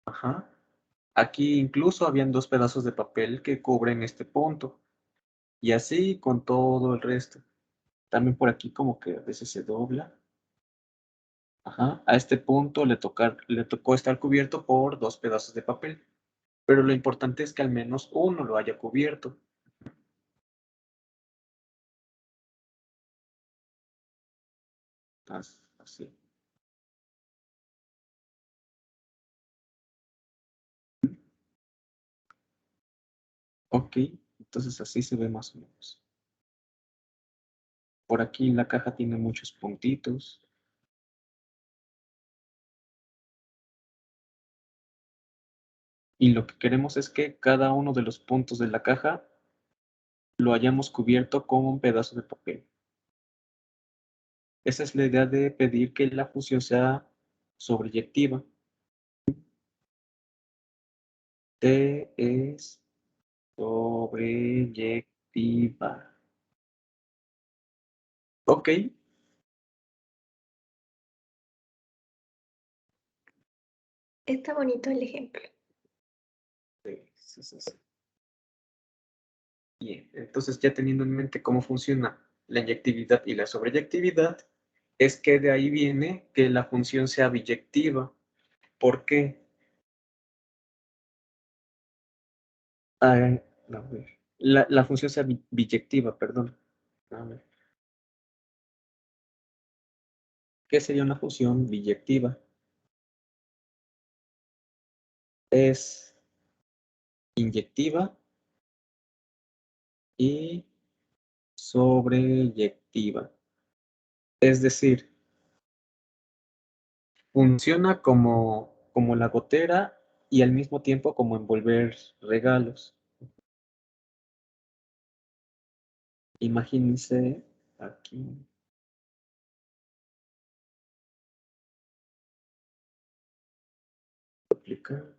Ajá. Aquí incluso habían 2 pedazos de papel que cubren este punto. Y así con todo el resto. También por aquí como que a veces se dobla. Ajá. A este punto le tocó estar cubierto por 2 pedazos de papel. Pero lo importante es que al menos uno lo haya cubierto. Así. Ok, entonces así se ve más o menos. Por aquí la caja tiene muchos puntitos. Y lo que queremos es que cada uno de los puntos de la caja lo hayamos cubierto con un pedazo de papel. Esa es la idea de pedir que la función sea sobreyectiva. T es sobreyectiva. Ok. Está bonito el ejemplo. Sí. Bien, entonces ya teniendo en mente cómo funciona la inyectividad y la sobreyectividad, es que de ahí viene que la función sea biyectiva. ¿Por qué? A ver, la función sea biyectiva, perdón. A ver. ¿Qué sería una función biyectiva? Es inyectiva y sobreyectiva. Es decir, funciona como la gotera y al mismo tiempo como envolver regalos. Imagínense aquí. Aplicar.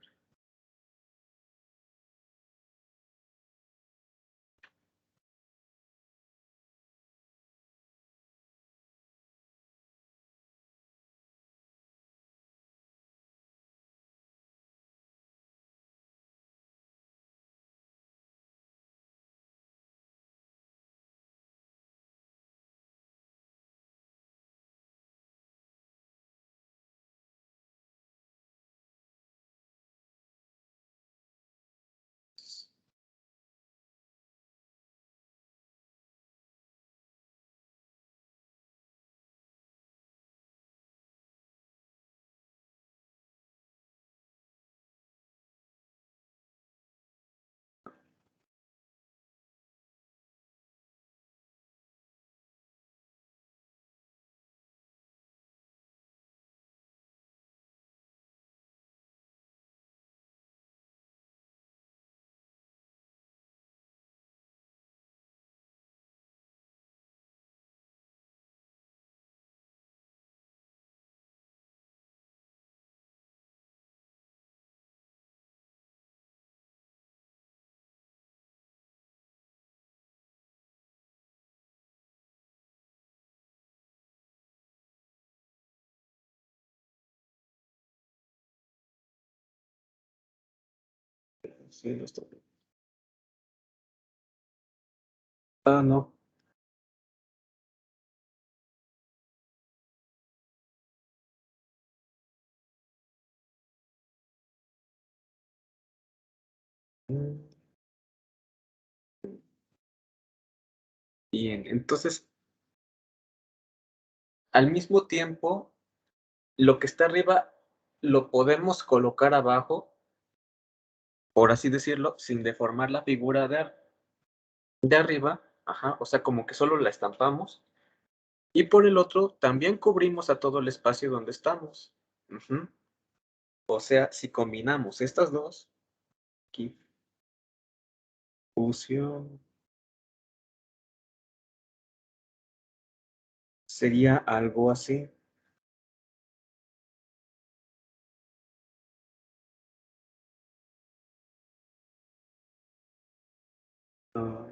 Sí, lo estoy viendo. Ah, no. Bien, entonces, al mismo tiempo, lo que está arriba lo podemos colocar abajo, por así decirlo, sin deformar la figura de arriba, ajá, o sea, como que solo la estampamos, y por el otro también cubrimos a todo el espacio donde estamos. Ujú. O sea, si combinamos estas dos, aquí, fusión, sería algo así. Ah,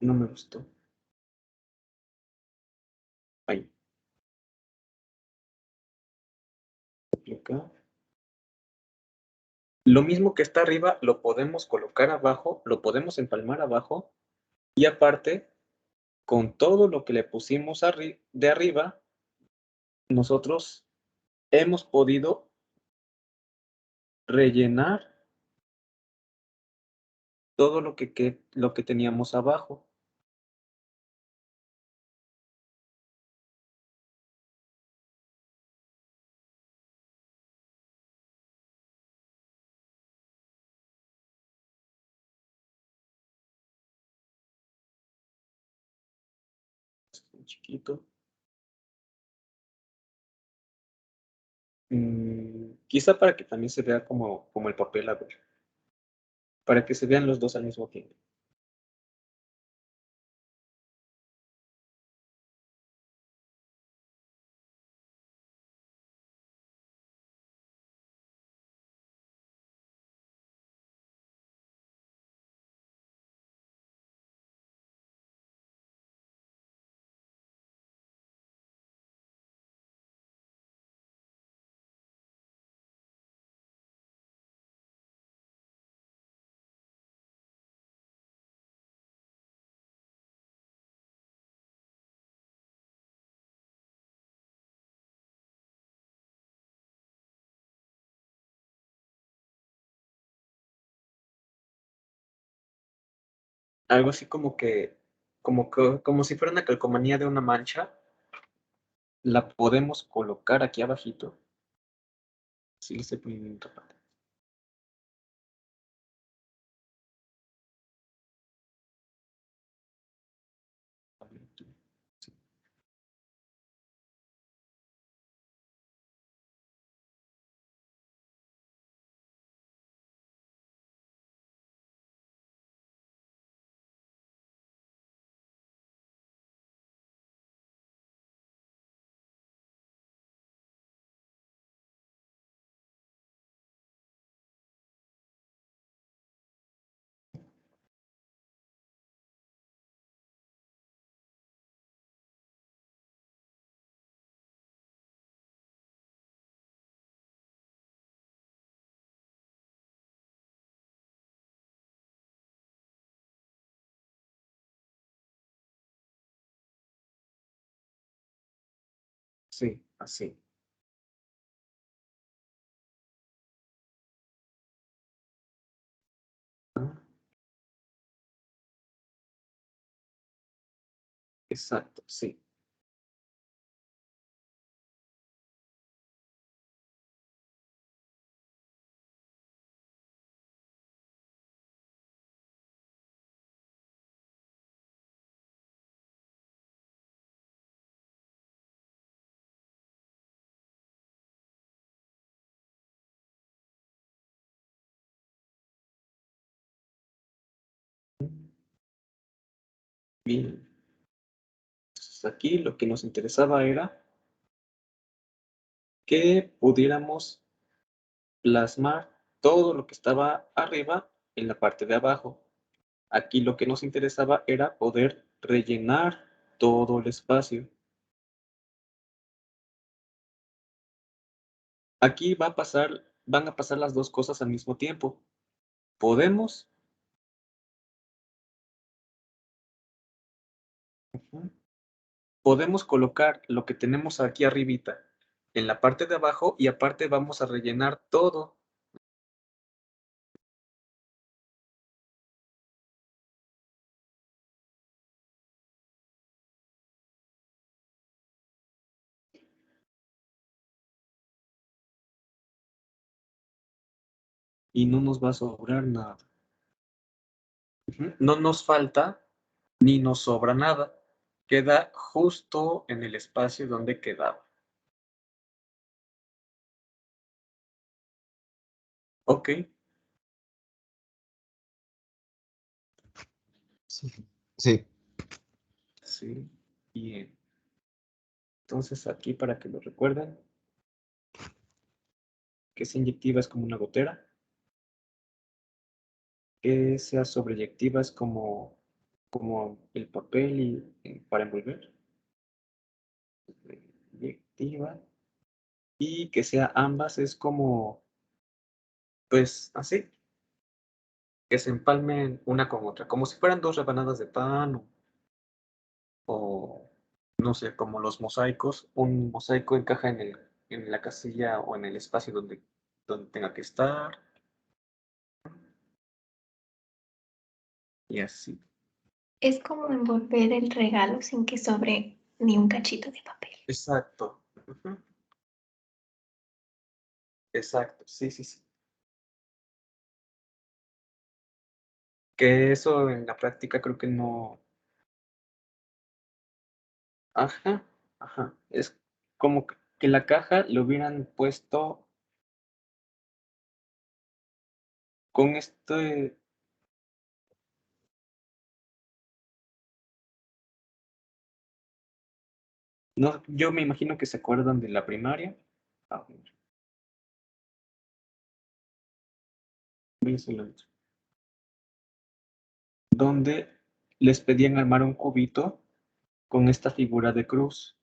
no me gustó. Ahí, aplicar. Lo mismo que está arriba lo podemos colocar abajo, lo podemos empalmar abajo y aparte, con todo lo que le pusimos de arriba, nosotros hemos podido rellenar todo lo que teníamos abajo. es muy chiquito. Quizá para que también se vea como el papel, a ver. Para que se vean los dos al mismo tiempo. Algo así como si fuera una calcomanía de una mancha, la podemos colocar aquí abajito. Sí, le estoy poniendo en otra parte. Sí. Sí, así. Exacto, sí. Bien. Entonces aquí lo que nos interesaba era que pudiéramos plasmar todo lo que estaba arriba en la parte de abajo. Aquí lo que nos interesaba era poder rellenar todo el espacio. Aquí van a pasar las dos cosas al mismo tiempo. Podemos podemos colocar lo que tenemos aquí arribita en la parte de abajo y aparte vamos a rellenar todo. Y no nos va a sobrar nada. No nos falta ni nos sobra nada. Queda justo en el espacio donde quedaba. Ok. Sí. Sí. Sí. Bien. Entonces aquí para que lo recuerden, que sea inyectiva es como una gotera, que sea sobreyectiva es como el papel para envolver. Inyectiva. Y que sea ambas es como, pues así, que se empalmen una con otra, como si fueran dos rebanadas de pan o no sé, como los mosaicos. Un mosaico encaja en la casilla o en el espacio donde tenga que estar y así. Es como envolver el regalo sin que sobre ni un cachito de papel. Exacto. Ujú. Exacto, sí, sí, sí. Que eso en la práctica creo que Ajá, ajá. Es como que la caja le hubieran puesto con este. No, yo me imagino que se acuerdan de la primaria. A ver, voy a hacerlo otro. Donde les pedían armar un cubito con esta figura de cruz.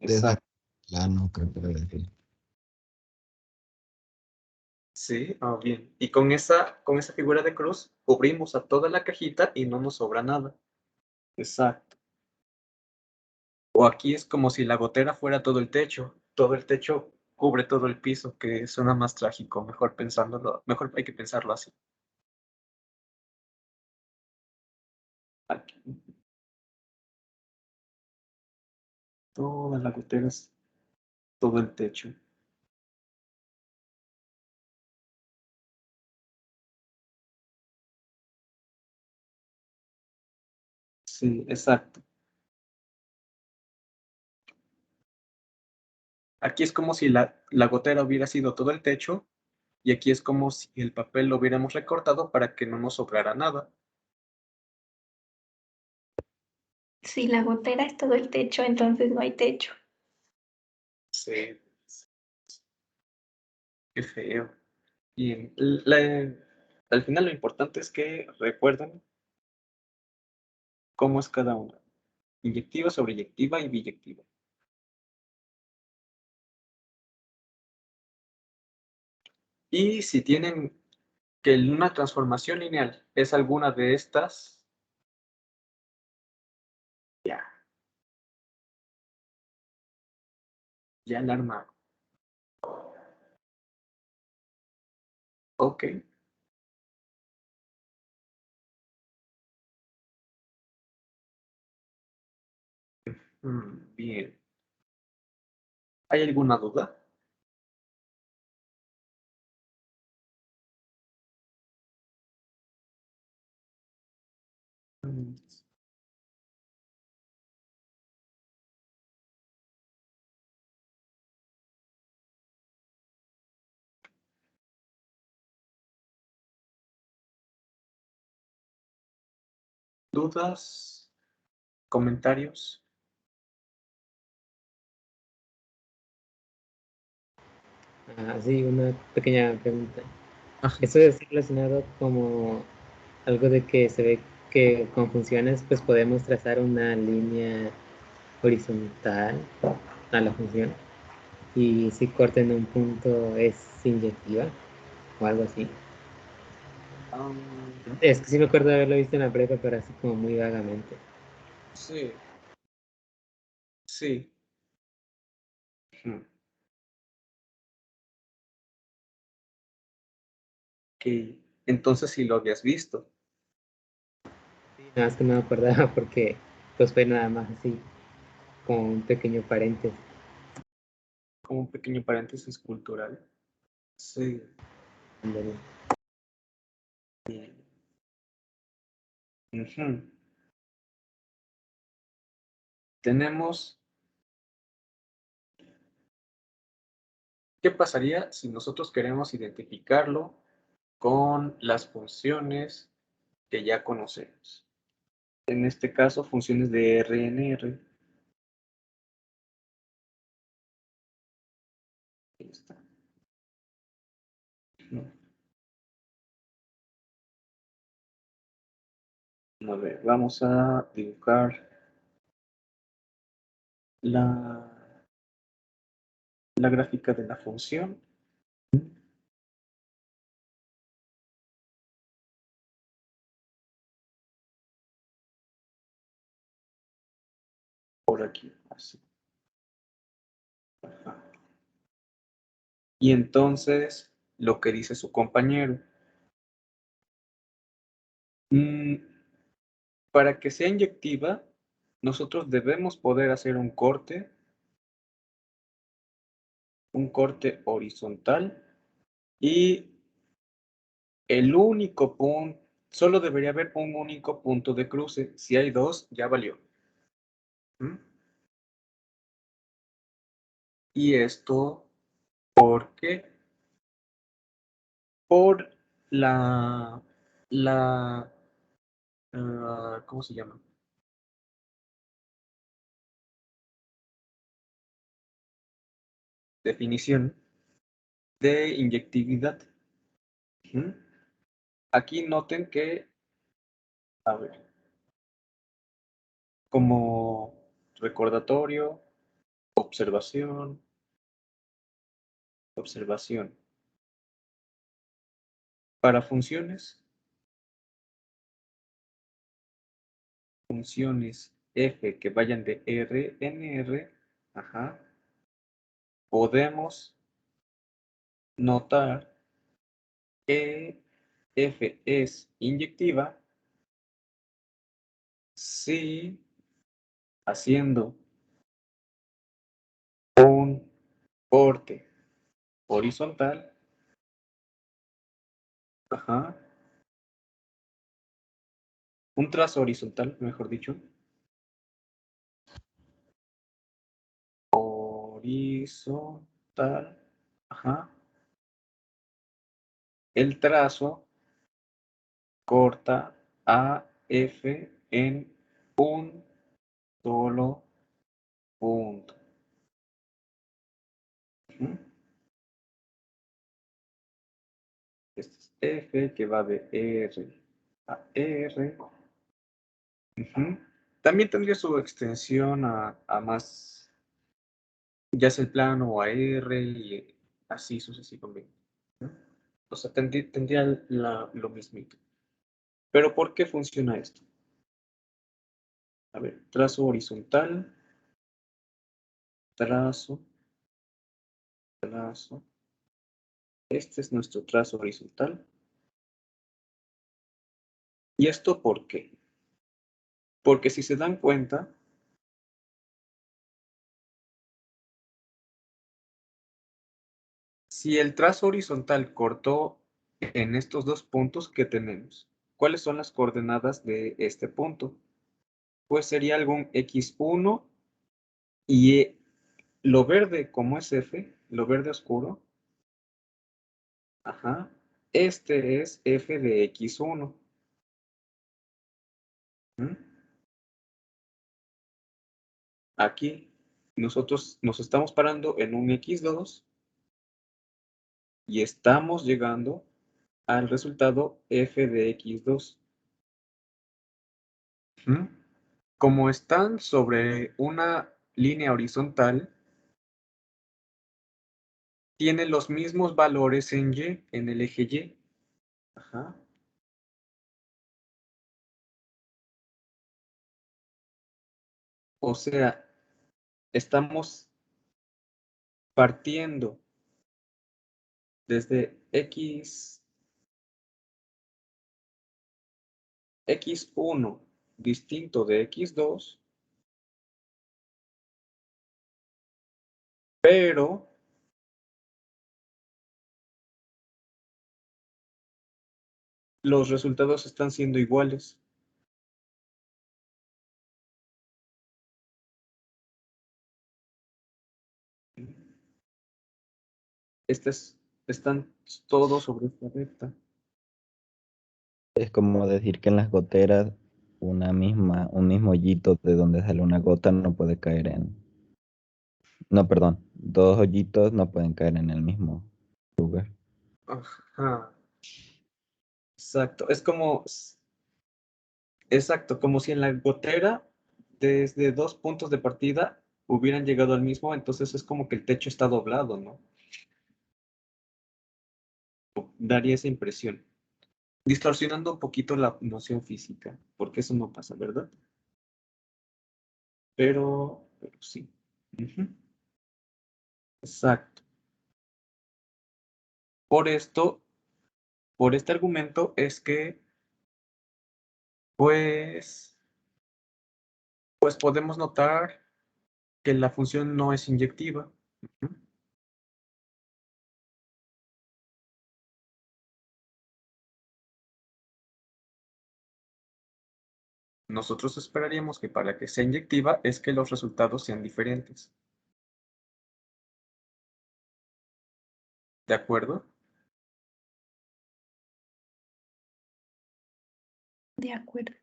Exacto. Plano, creo que era decir. Sí, bien. Y con esa figura de cruz cubrimos a toda la cajita y no nos sobra nada. Exacto. O aquí es como si la gotera fuera todo el techo. Todo el techo cubre todo el piso, que suena más trágico. Mejor pensándolo, mejor hay que pensarlo así. Aquí. Toda la gotera es todo el techo. Sí, exacto. Aquí es como si la gotera hubiera sido todo el techo y aquí es como si el papel lo hubiéramos recortado para que no nos sobrara nada. Si la gotera es todo el techo, entonces no hay techo. Sí, qué feo. Bien, al final lo importante es que recuerden cómo es cada una. Inyectiva, sobreyectiva y biyectiva. Y si tienen que una transformación lineal es alguna de estas, ya, ya la armaron. Ok. Bien. ¿Hay alguna duda? Mm, ¿Dudas? ¿Comentarios? Sí, una pequeña pregunta. Ajá. Esto es relacionado como algo de que se ve que con funciones pues podemos trazar una línea horizontal a la función y si corta en un punto es inyectiva o algo así. Es que sí me acuerdo de haberlo visto en la prepa, pero así como muy vagamente. Sí, sí. Ujú. Ok. Entonces sí lo habías visto. Nada más que no me acordaba porque pues fue nada más así, como un pequeño paréntesis. Como un pequeño paréntesis cultural. Sí. Ándale. Bien. Ujú. Tenemos, ¿qué pasaría si nosotros queremos identificarlo con las funciones que ya conocemos? En este caso, funciones de RNR. Ahí está. A ver, vamos a dibujar la gráfica de la función. Por aquí, así. Ajá. Y entonces, lo que dice su compañero. Para que sea inyectiva, nosotros debemos poder hacer un corte un corte horizontal y el único punto, solo debería haber un único punto de cruce. Si hay dos, ya valió. ¿Mm? Y esto, ¿por qué? Por ¿cómo se llama? Definición de inyectividad. ¿Mm? Aquí noten que, a ver, como recordatorio, observación, observación. Para funciones f que vayan de R en R, ajá, podemos notar que f es inyectiva si haciendo un corte horizontal, ajá, un trazo horizontal, mejor dicho, horizontal, ajá, el trazo corta a F en un solo punto. ¿Mm? Este es F que va de R a R. Ujú. También tendría su extensión a más, ya sea el plano o a R y así sucesivamente. ¿No? O sea, tendría lo mismito. Pero ¿por qué funciona esto? A ver, trazo horizontal, trazo, trazo. Este es nuestro trazo horizontal. ¿Y esto por qué? Porque si se dan cuenta, si el trazo horizontal cortó en estos dos puntos que tenemos, ¿cuáles son las coordenadas de este punto? Pues sería algún x1 y lo verde, como es f, lo verde oscuro, ajá, este es f de x1. ¿Mm? Aquí nosotros nos estamos parando en un x2 y estamos llegando al resultado f de x2. ¿Mm? Como están sobre una línea horizontal, tiene los mismos valores en Y, en el eje Y. Ajá. O sea, estamos partiendo desde x1 distinto de x2, pero los resultados están siendo iguales. Están todos sobre esta recta. Es como decir que en las goteras un mismo hoyito de donde sale una gota no puede caer en... No, perdón, dos hoyitos no pueden caer en el mismo lugar. Ajá. Exacto. Exacto, como si en la gotera, desde dos puntos de partida, hubieran llegado al mismo, entonces es como que el techo está doblado, ¿no? Daría esa impresión. Distorsionando un poquito la noción física, porque eso no pasa, ¿verdad? Pero sí. Ujú. Exacto. Por esto, por este argumento es que, pues podemos notar que la función no es inyectiva. Ujú. Nosotros esperaríamos que para que sea inyectiva es que los resultados sean diferentes. ¿De acuerdo? De acuerdo.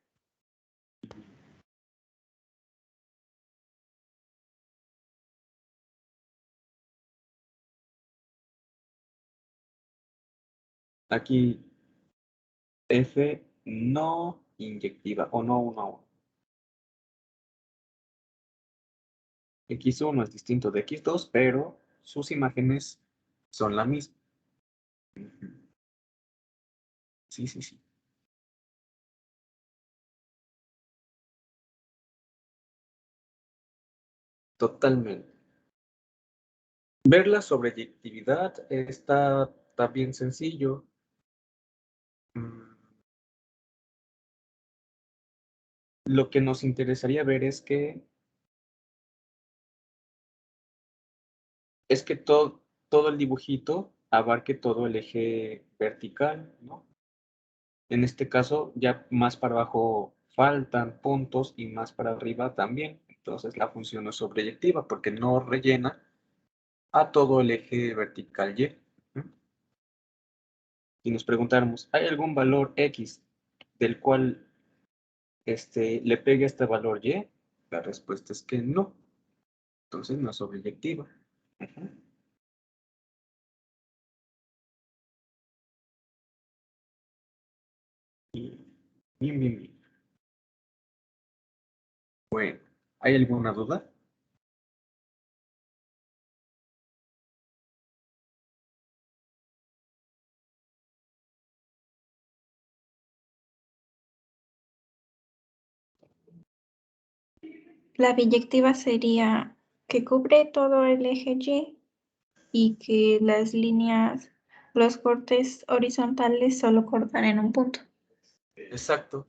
Aquí F no inyectiva o no 1 a 1. X1 es distinto de X2, pero sus imágenes son la misma. Sí, sí, sí. Totalmente. Ver la sobreyectividad está bien sencillo. Lo que nos interesaría ver es que todo el dibujito abarque todo el eje vertical, ¿no? En este caso, ya más para abajo faltan puntos y más para arriba también. Entonces la función no es sobreyectiva porque no rellena a todo el eje vertical Y. Si nos preguntáramos, ¿hay algún valor X del cual le pegue este valor Y? La respuesta es que no. Entonces no es sobreyectiva. Bien. Bueno, ¿hay alguna duda? La biyectiva sería que cubre todo el eje y que las líneas, los cortes horizontales solo cortan en un punto. Exacto.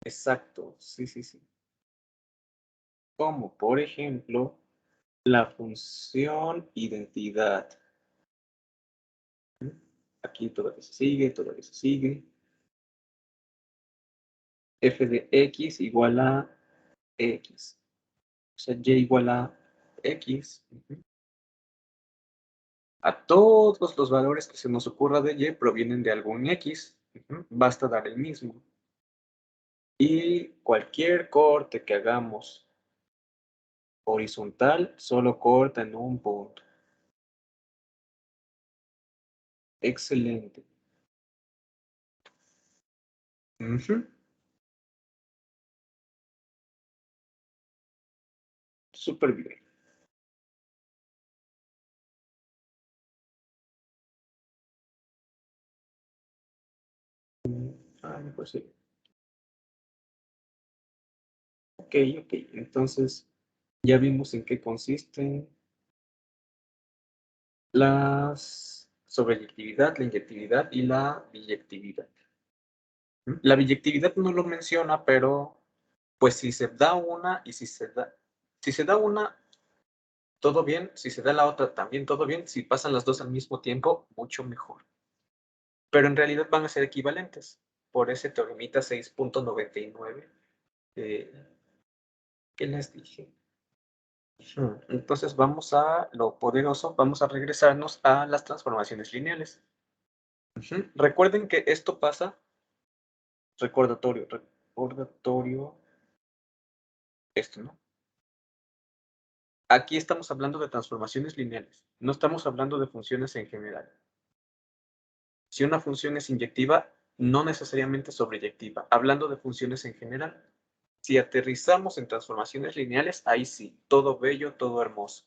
Exacto, sí, sí, sí. Como por ejemplo, la función identidad. Aquí todavía se sigue. F de X igual a X. O sea, Y igual a X. A todos los valores que se nos ocurra de Y provienen de algún X. Basta dar el mismo. Y cualquier corte que hagamos horizontal solo corta en un punto. Excelente. Súper bien. Pues sí. Ok. Entonces, ya vimos en qué consisten las sobreyectividad, la inyectividad y la biyectividad. La biyectividad no lo menciona, pero pues si se da una y si se da una, todo bien. Si se da la otra, también todo bien. Si pasan las dos al mismo tiempo, mucho mejor. Pero en realidad van a ser equivalentes por ese teoremita 6.99 que les dije. Entonces vamos a lo poderoso, vamos a regresarnos a las transformaciones lineales. Recuerden que esto pasa, recordatorio, esto, ¿no? Aquí estamos hablando de transformaciones lineales, no estamos hablando de funciones en general. Si una función es inyectiva, no necesariamente sobreyectiva, hablando de funciones en general. Si aterrizamos en transformaciones lineales, ahí sí, todo bello, todo hermoso.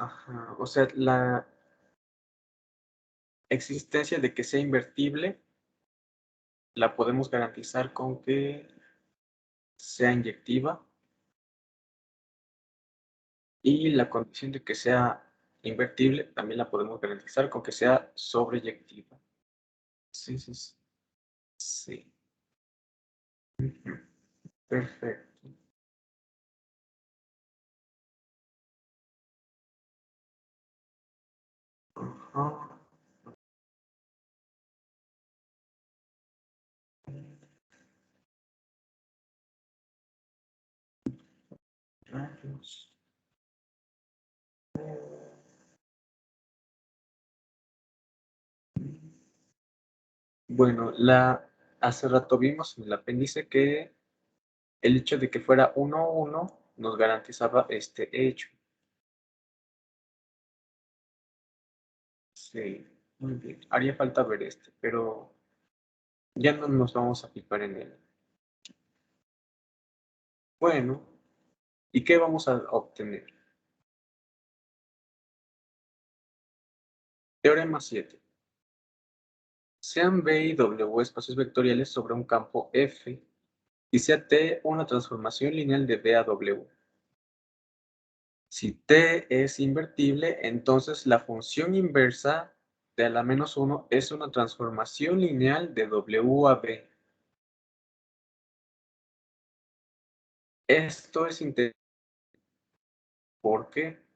Ajá, o sea, la existencia de que sea invertible la podemos garantizar con que sea inyectiva. Y la condición de que sea invertible también la podemos garantizar con que sea sobreyectiva. Sí, sí, sí. Sí. Ujú. Perfecto. Ajá. Rayos. Bueno, hace rato vimos en el apéndice que el hecho de que fuera 1, 1 nos garantizaba este hecho. Sí, muy bien. Haría falta ver este, pero ya no nos vamos a fijar en él. Bueno, ¿y qué vamos a obtener? Teorema 7. Sean B y W espacios vectoriales sobre un campo F y sea T una transformación lineal de B a W. Si T es invertible, entonces la función inversa de a la menos 1 es una transformación lineal de W a B. Esto es interesante. ¿Por qué?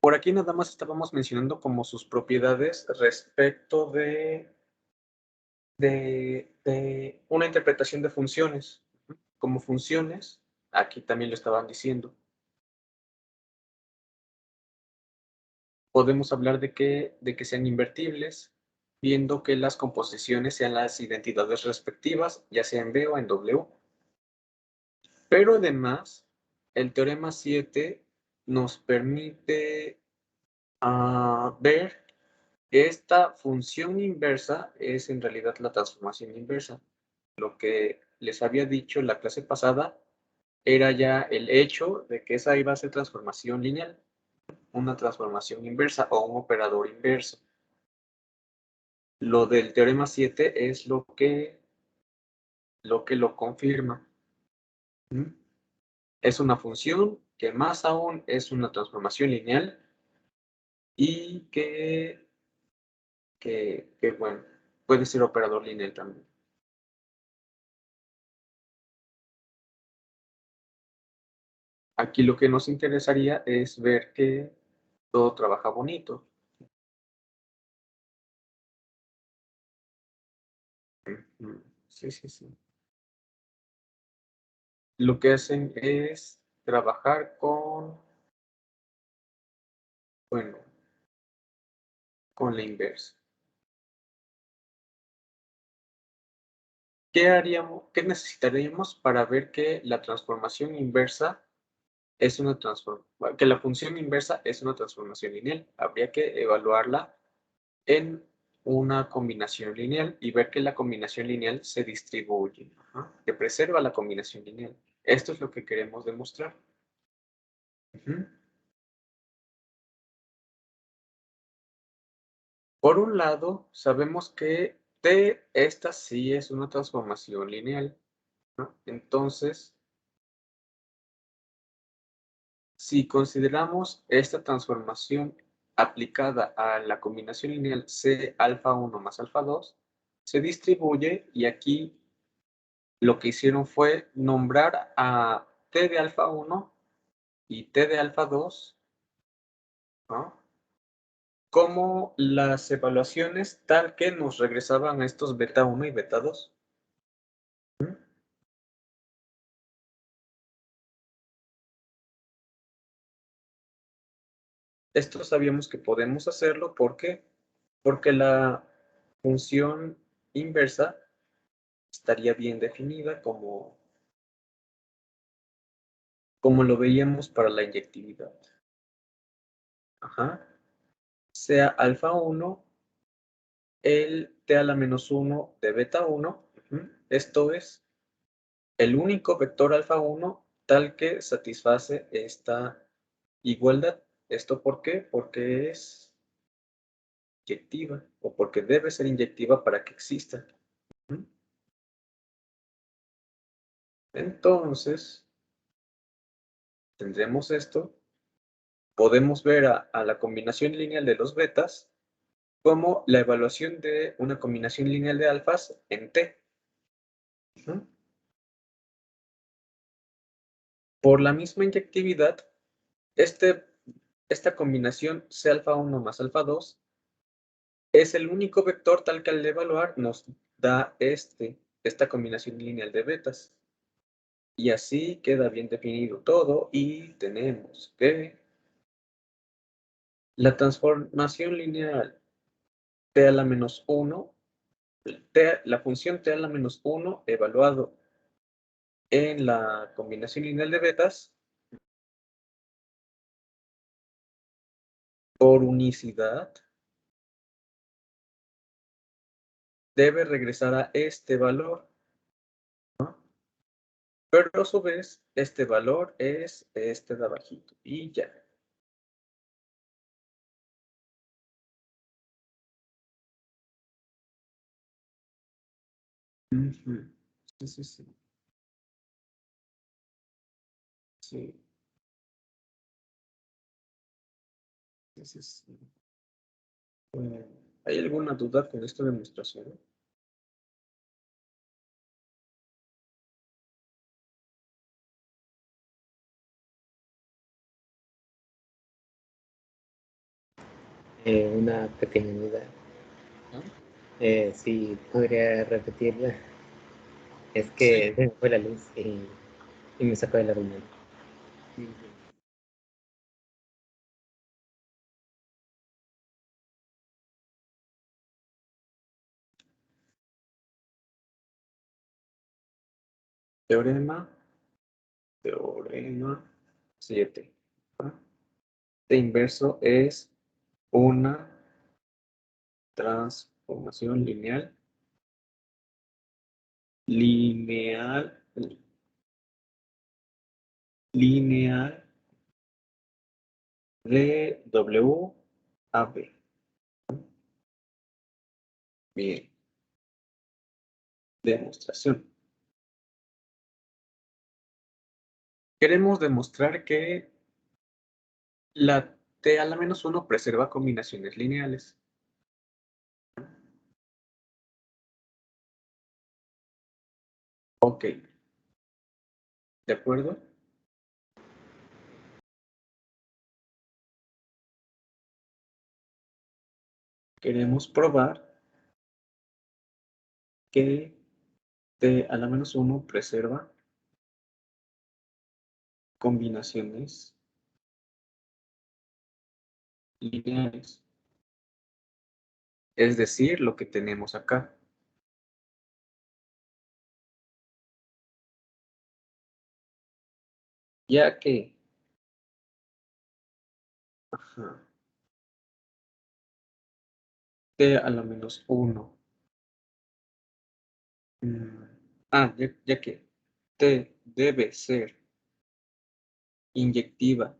Por aquí nada más estábamos mencionando como sus propiedades respecto de una interpretación de funciones. Como funciones, aquí también lo estaban diciendo. Podemos hablar de que sean invertibles, viendo que las composiciones sean las identidades respectivas, ya sea en B o en W. Pero además, el teorema 7 nos permite ver que esta función inversa es en realidad la transformación inversa. Lo que les había dicho en la clase pasada era ya el hecho de que esa iba a ser transformación lineal, una transformación inversa o un operador inverso. Lo del teorema 7 es lo que lo confirma. Es una función que más aún es una transformación lineal y que bueno, puede ser operador lineal también. Aquí lo que nos interesaría es ver que todo trabaja bonito. Sí, sí, sí. Lo que hacen es trabajar bueno, con la inversa. ¿Qué necesitaríamos para ver que la transformación inversa es que la función inversa es una transformación lineal? Habría que evaluarla en una combinación lineal y ver que la combinación lineal se distribuye, que preserva la combinación lineal. Esto es lo que queremos demostrar. Por un lado, sabemos que esta sí es una transformación lineal, ¿no? Entonces, si consideramos esta transformación aplicada a la combinación lineal C alfa 1 más alfa 2, se distribuye y aquí lo que hicieron fue nombrar a T de alfa 1 y T de alfa 2, ¿no?, como las evaluaciones tal que nos regresaban a estos beta 1 y beta 2. Esto sabíamos que podemos hacerlo, ¿por qué? Porque la función inversa estaría bien definida como lo veíamos para la inyectividad. Sea alfa 1, el t a la menos 1 de beta 1, esto es el único vector alfa 1 tal que satisface esta igualdad. ¿Esto por qué? Porque es inyectiva o porque debe ser inyectiva para que exista. Entonces, tendremos esto. Podemos ver a la combinación lineal de los betas como la evaluación de una combinación lineal de alfas en T. Por la misma inyectividad, esta combinación C alfa 1 más alfa 2 es el único vector tal que al evaluar nos da esta combinación lineal de betas. Y así queda bien definido todo y tenemos que la transformación lineal T a la menos 1, la función T a la menos 1 evaluado en la combinación lineal de betas por unicidad debe regresar a este valor, ¿no? Pero a su vez, este valor es este de abajito y ya. Sí, sí, sí. Sí. Sí, sí. ¿Hay alguna duda con esta demostración? Una pequeña duda. ¿No? Sí, podría repetirla. Es Sí. que se me fue la luz y me sacó de la reunión. Teorema 7. T inverso es una transformación lineal de W a B. Bien. Demostración. Queremos demostrar que la T a la menos 1 preserva combinaciones lineales. Ok. ¿De acuerdo? Queremos probar que T a la menos 1 preserva combinaciones lineales. Es decir, lo que tenemos acá. Ya que T a la menos 1. Ya que T debe ser inyectiva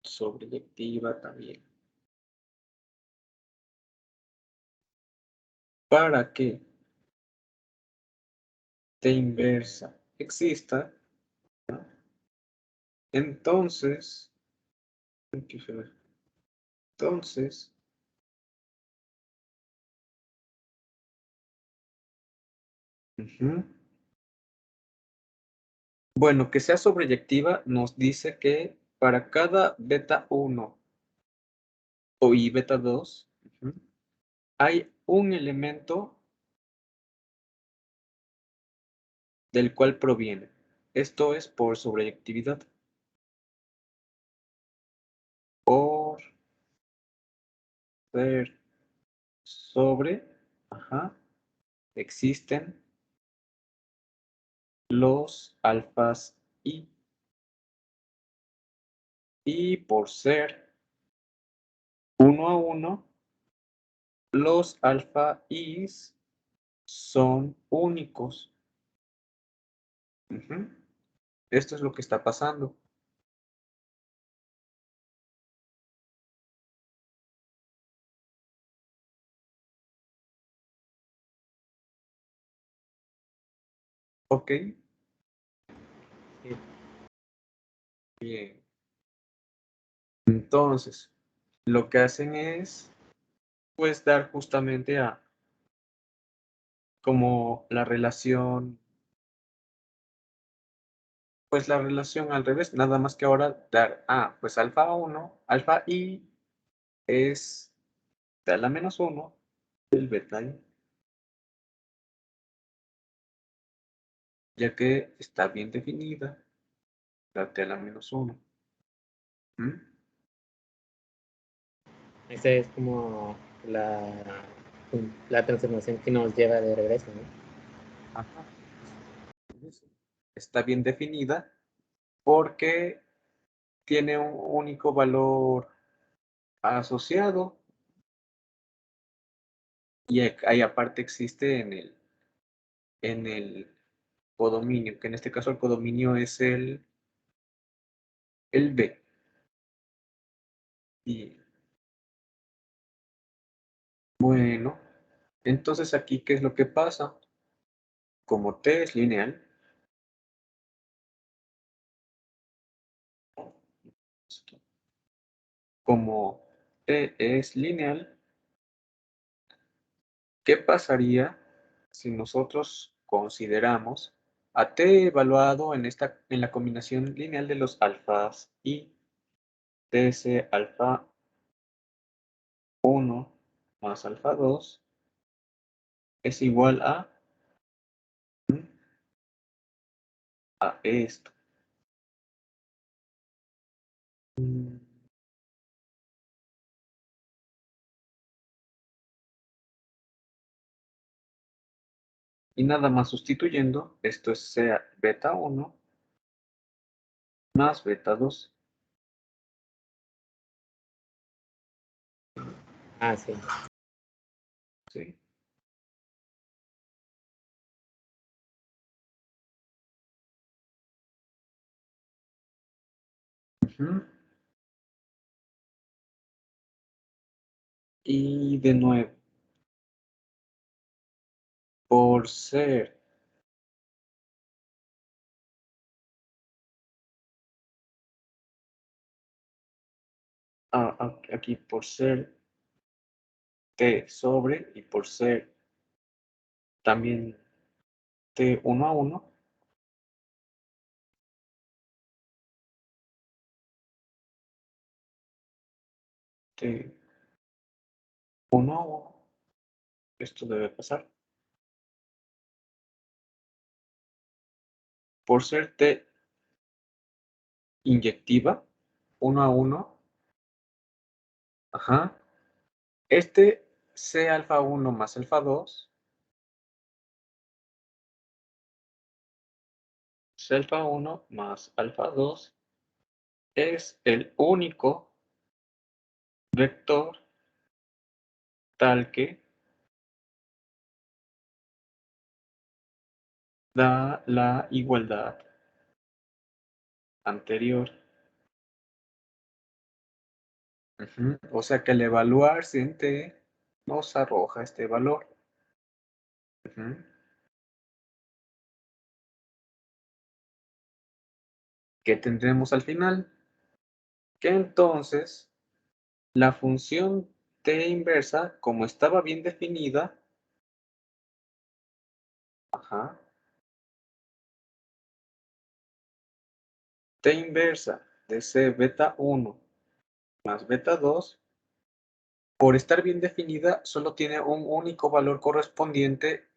sobreyectiva también. Para que T inversa exista, entonces, bueno, que sea sobreyectiva nos dice que para cada beta 1 y beta 2 hay un elemento del cual proviene. Esto es por sobreyectividad. Por ser sobre, existen los alfas y por ser 1 a 1, los alfa i's son únicos. Esto es lo que está pasando. ¿Ok? Sí. Bien. Entonces, lo que hacen es, pues, dar justamente a como la relación, pues la relación al revés, nada más que ahora dar pues alfa 1, alfa i es de a la menos 1 del beta i, ya que está bien definida la t a la menos 1. Esa es como la transformación que nos lleva de regreso, ¿no? Ajá. Está bien definida porque tiene un único valor asociado y ahí aparte existe en el codominio, que en este caso el codominio es el B. Y bueno, entonces aquí, ¿qué es lo que pasa? Como T es lineal, como T es lineal, ¿qué pasaría si nosotros consideramos a T evaluado en la combinación lineal de los alfas y TS alfa 1 más alfa 2 es igual a esto? Y nada más sustituyendo, esto es sea beta 1 más beta 2. Ah, sí. ¿Sí? Ujú. Y de nuevo, por ser aquí por ser T sobre y por ser también T 1 a 1, T 1 a 1, esto debe pasar. Por ser T inyectiva, 1 a 1, ajá, este C alfa 1 más alfa 2, C alfa 1 más alfa 2 es el único vector tal que da la igualdad anterior. O sea que al evaluarse en T nos arroja este valor. ¿Qué tendremos al final? Que entonces la función T inversa, como estaba bien definida, T inversa de C beta 1 más beta 2, por estar bien definida, solo tiene un único valor correspondiente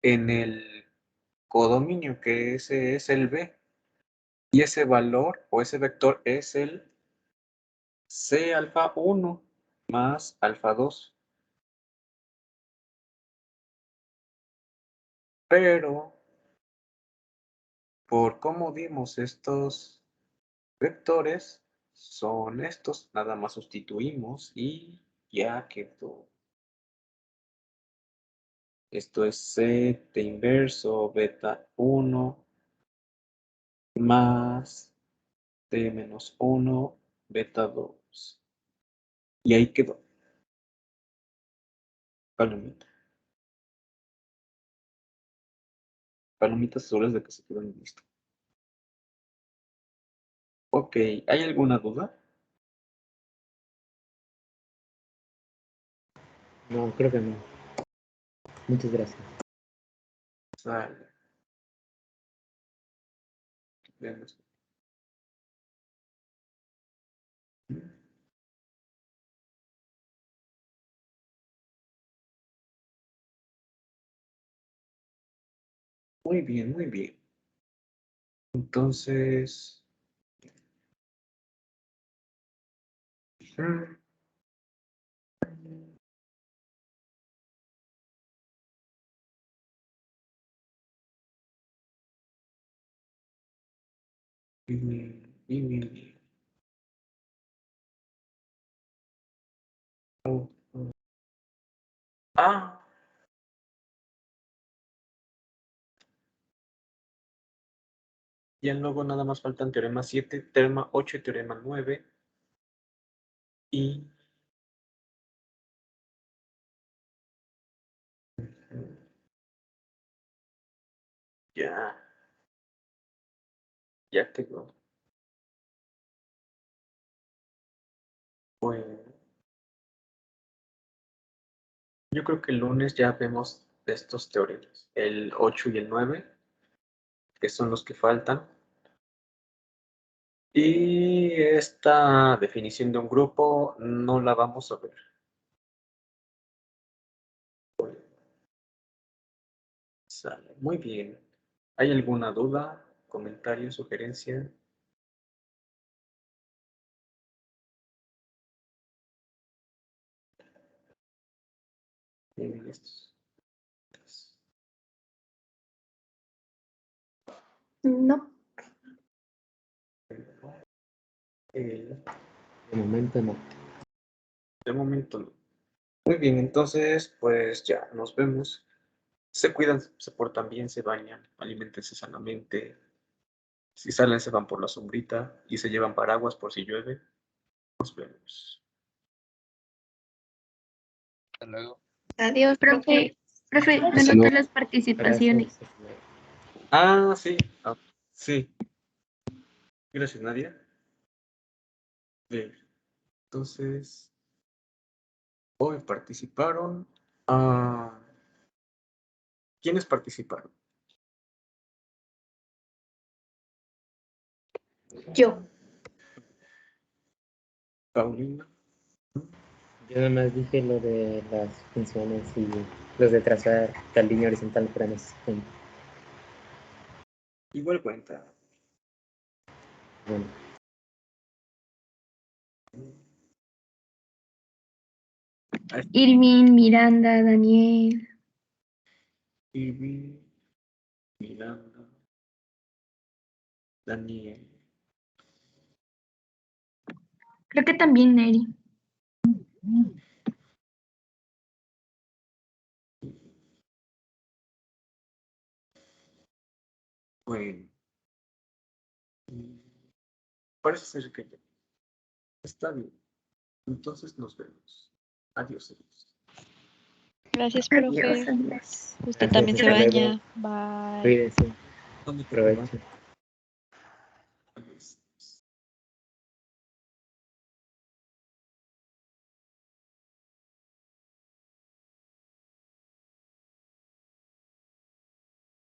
en el codominio, que ese es el B. Y ese valor o ese vector es el C alfa 1 más alfa 2. Pero, por cómo dimos estos vectores, son estos, nada más sustituimos y ya quedó. Esto es C T inverso beta 1 más T menos 1 beta 2. Y ahí quedó. Palomita. palomitas azules de que se quedan listos. Ok, ¿hay alguna duda? No, creo que no. Muchas gracias. Sale. Veamos. Muy bien, muy bien. Entonces, ah, ya luego nada más faltan teorema 7, teorema 8 y teorema 9. Y ya, ya quedó. Bueno, yo creo que el lunes ya vemos estos teoremas, el 8 y el 9, que son los que faltan. Y esta definición de un grupo no la vamos a ver. Sale, muy bien. ¿Hay alguna duda, comentario, sugerencia? Bien, estos. No. De momento no. De momento no. Muy bien, entonces, pues ya, nos vemos. Se cuidan, se portan bien, se bañan, aliméntense sanamente. Si salen, se van por la sombrita y se llevan paraguas por si llueve. Nos vemos. Hasta luego. Adiós, Profe, me Hasta noté luego. las participaciones. Gracias. Hasta luego. Ah, sí. Ah, sí. Gracias, Nadia. Bien. Entonces, hoy participaron. ¿Quiénes participaron? yo. Paulina. Yo nada más dije lo de las funciones y los de trazar la línea horizontal para nuestro sistema. Igual cuenta. Bueno, Irving, Miranda, Daniel. Ivy, Miranda, Daniel. Creo que también Neri. Bueno. Parece ser que ya. Está bien. Entonces nos vemos. Adiós, adiós. Gracias, Adiós, profe. adiós. Usted gracias, también se hasta luego. baña. Bye. Cuídense. ¿Dónde te vas? Aprovechen.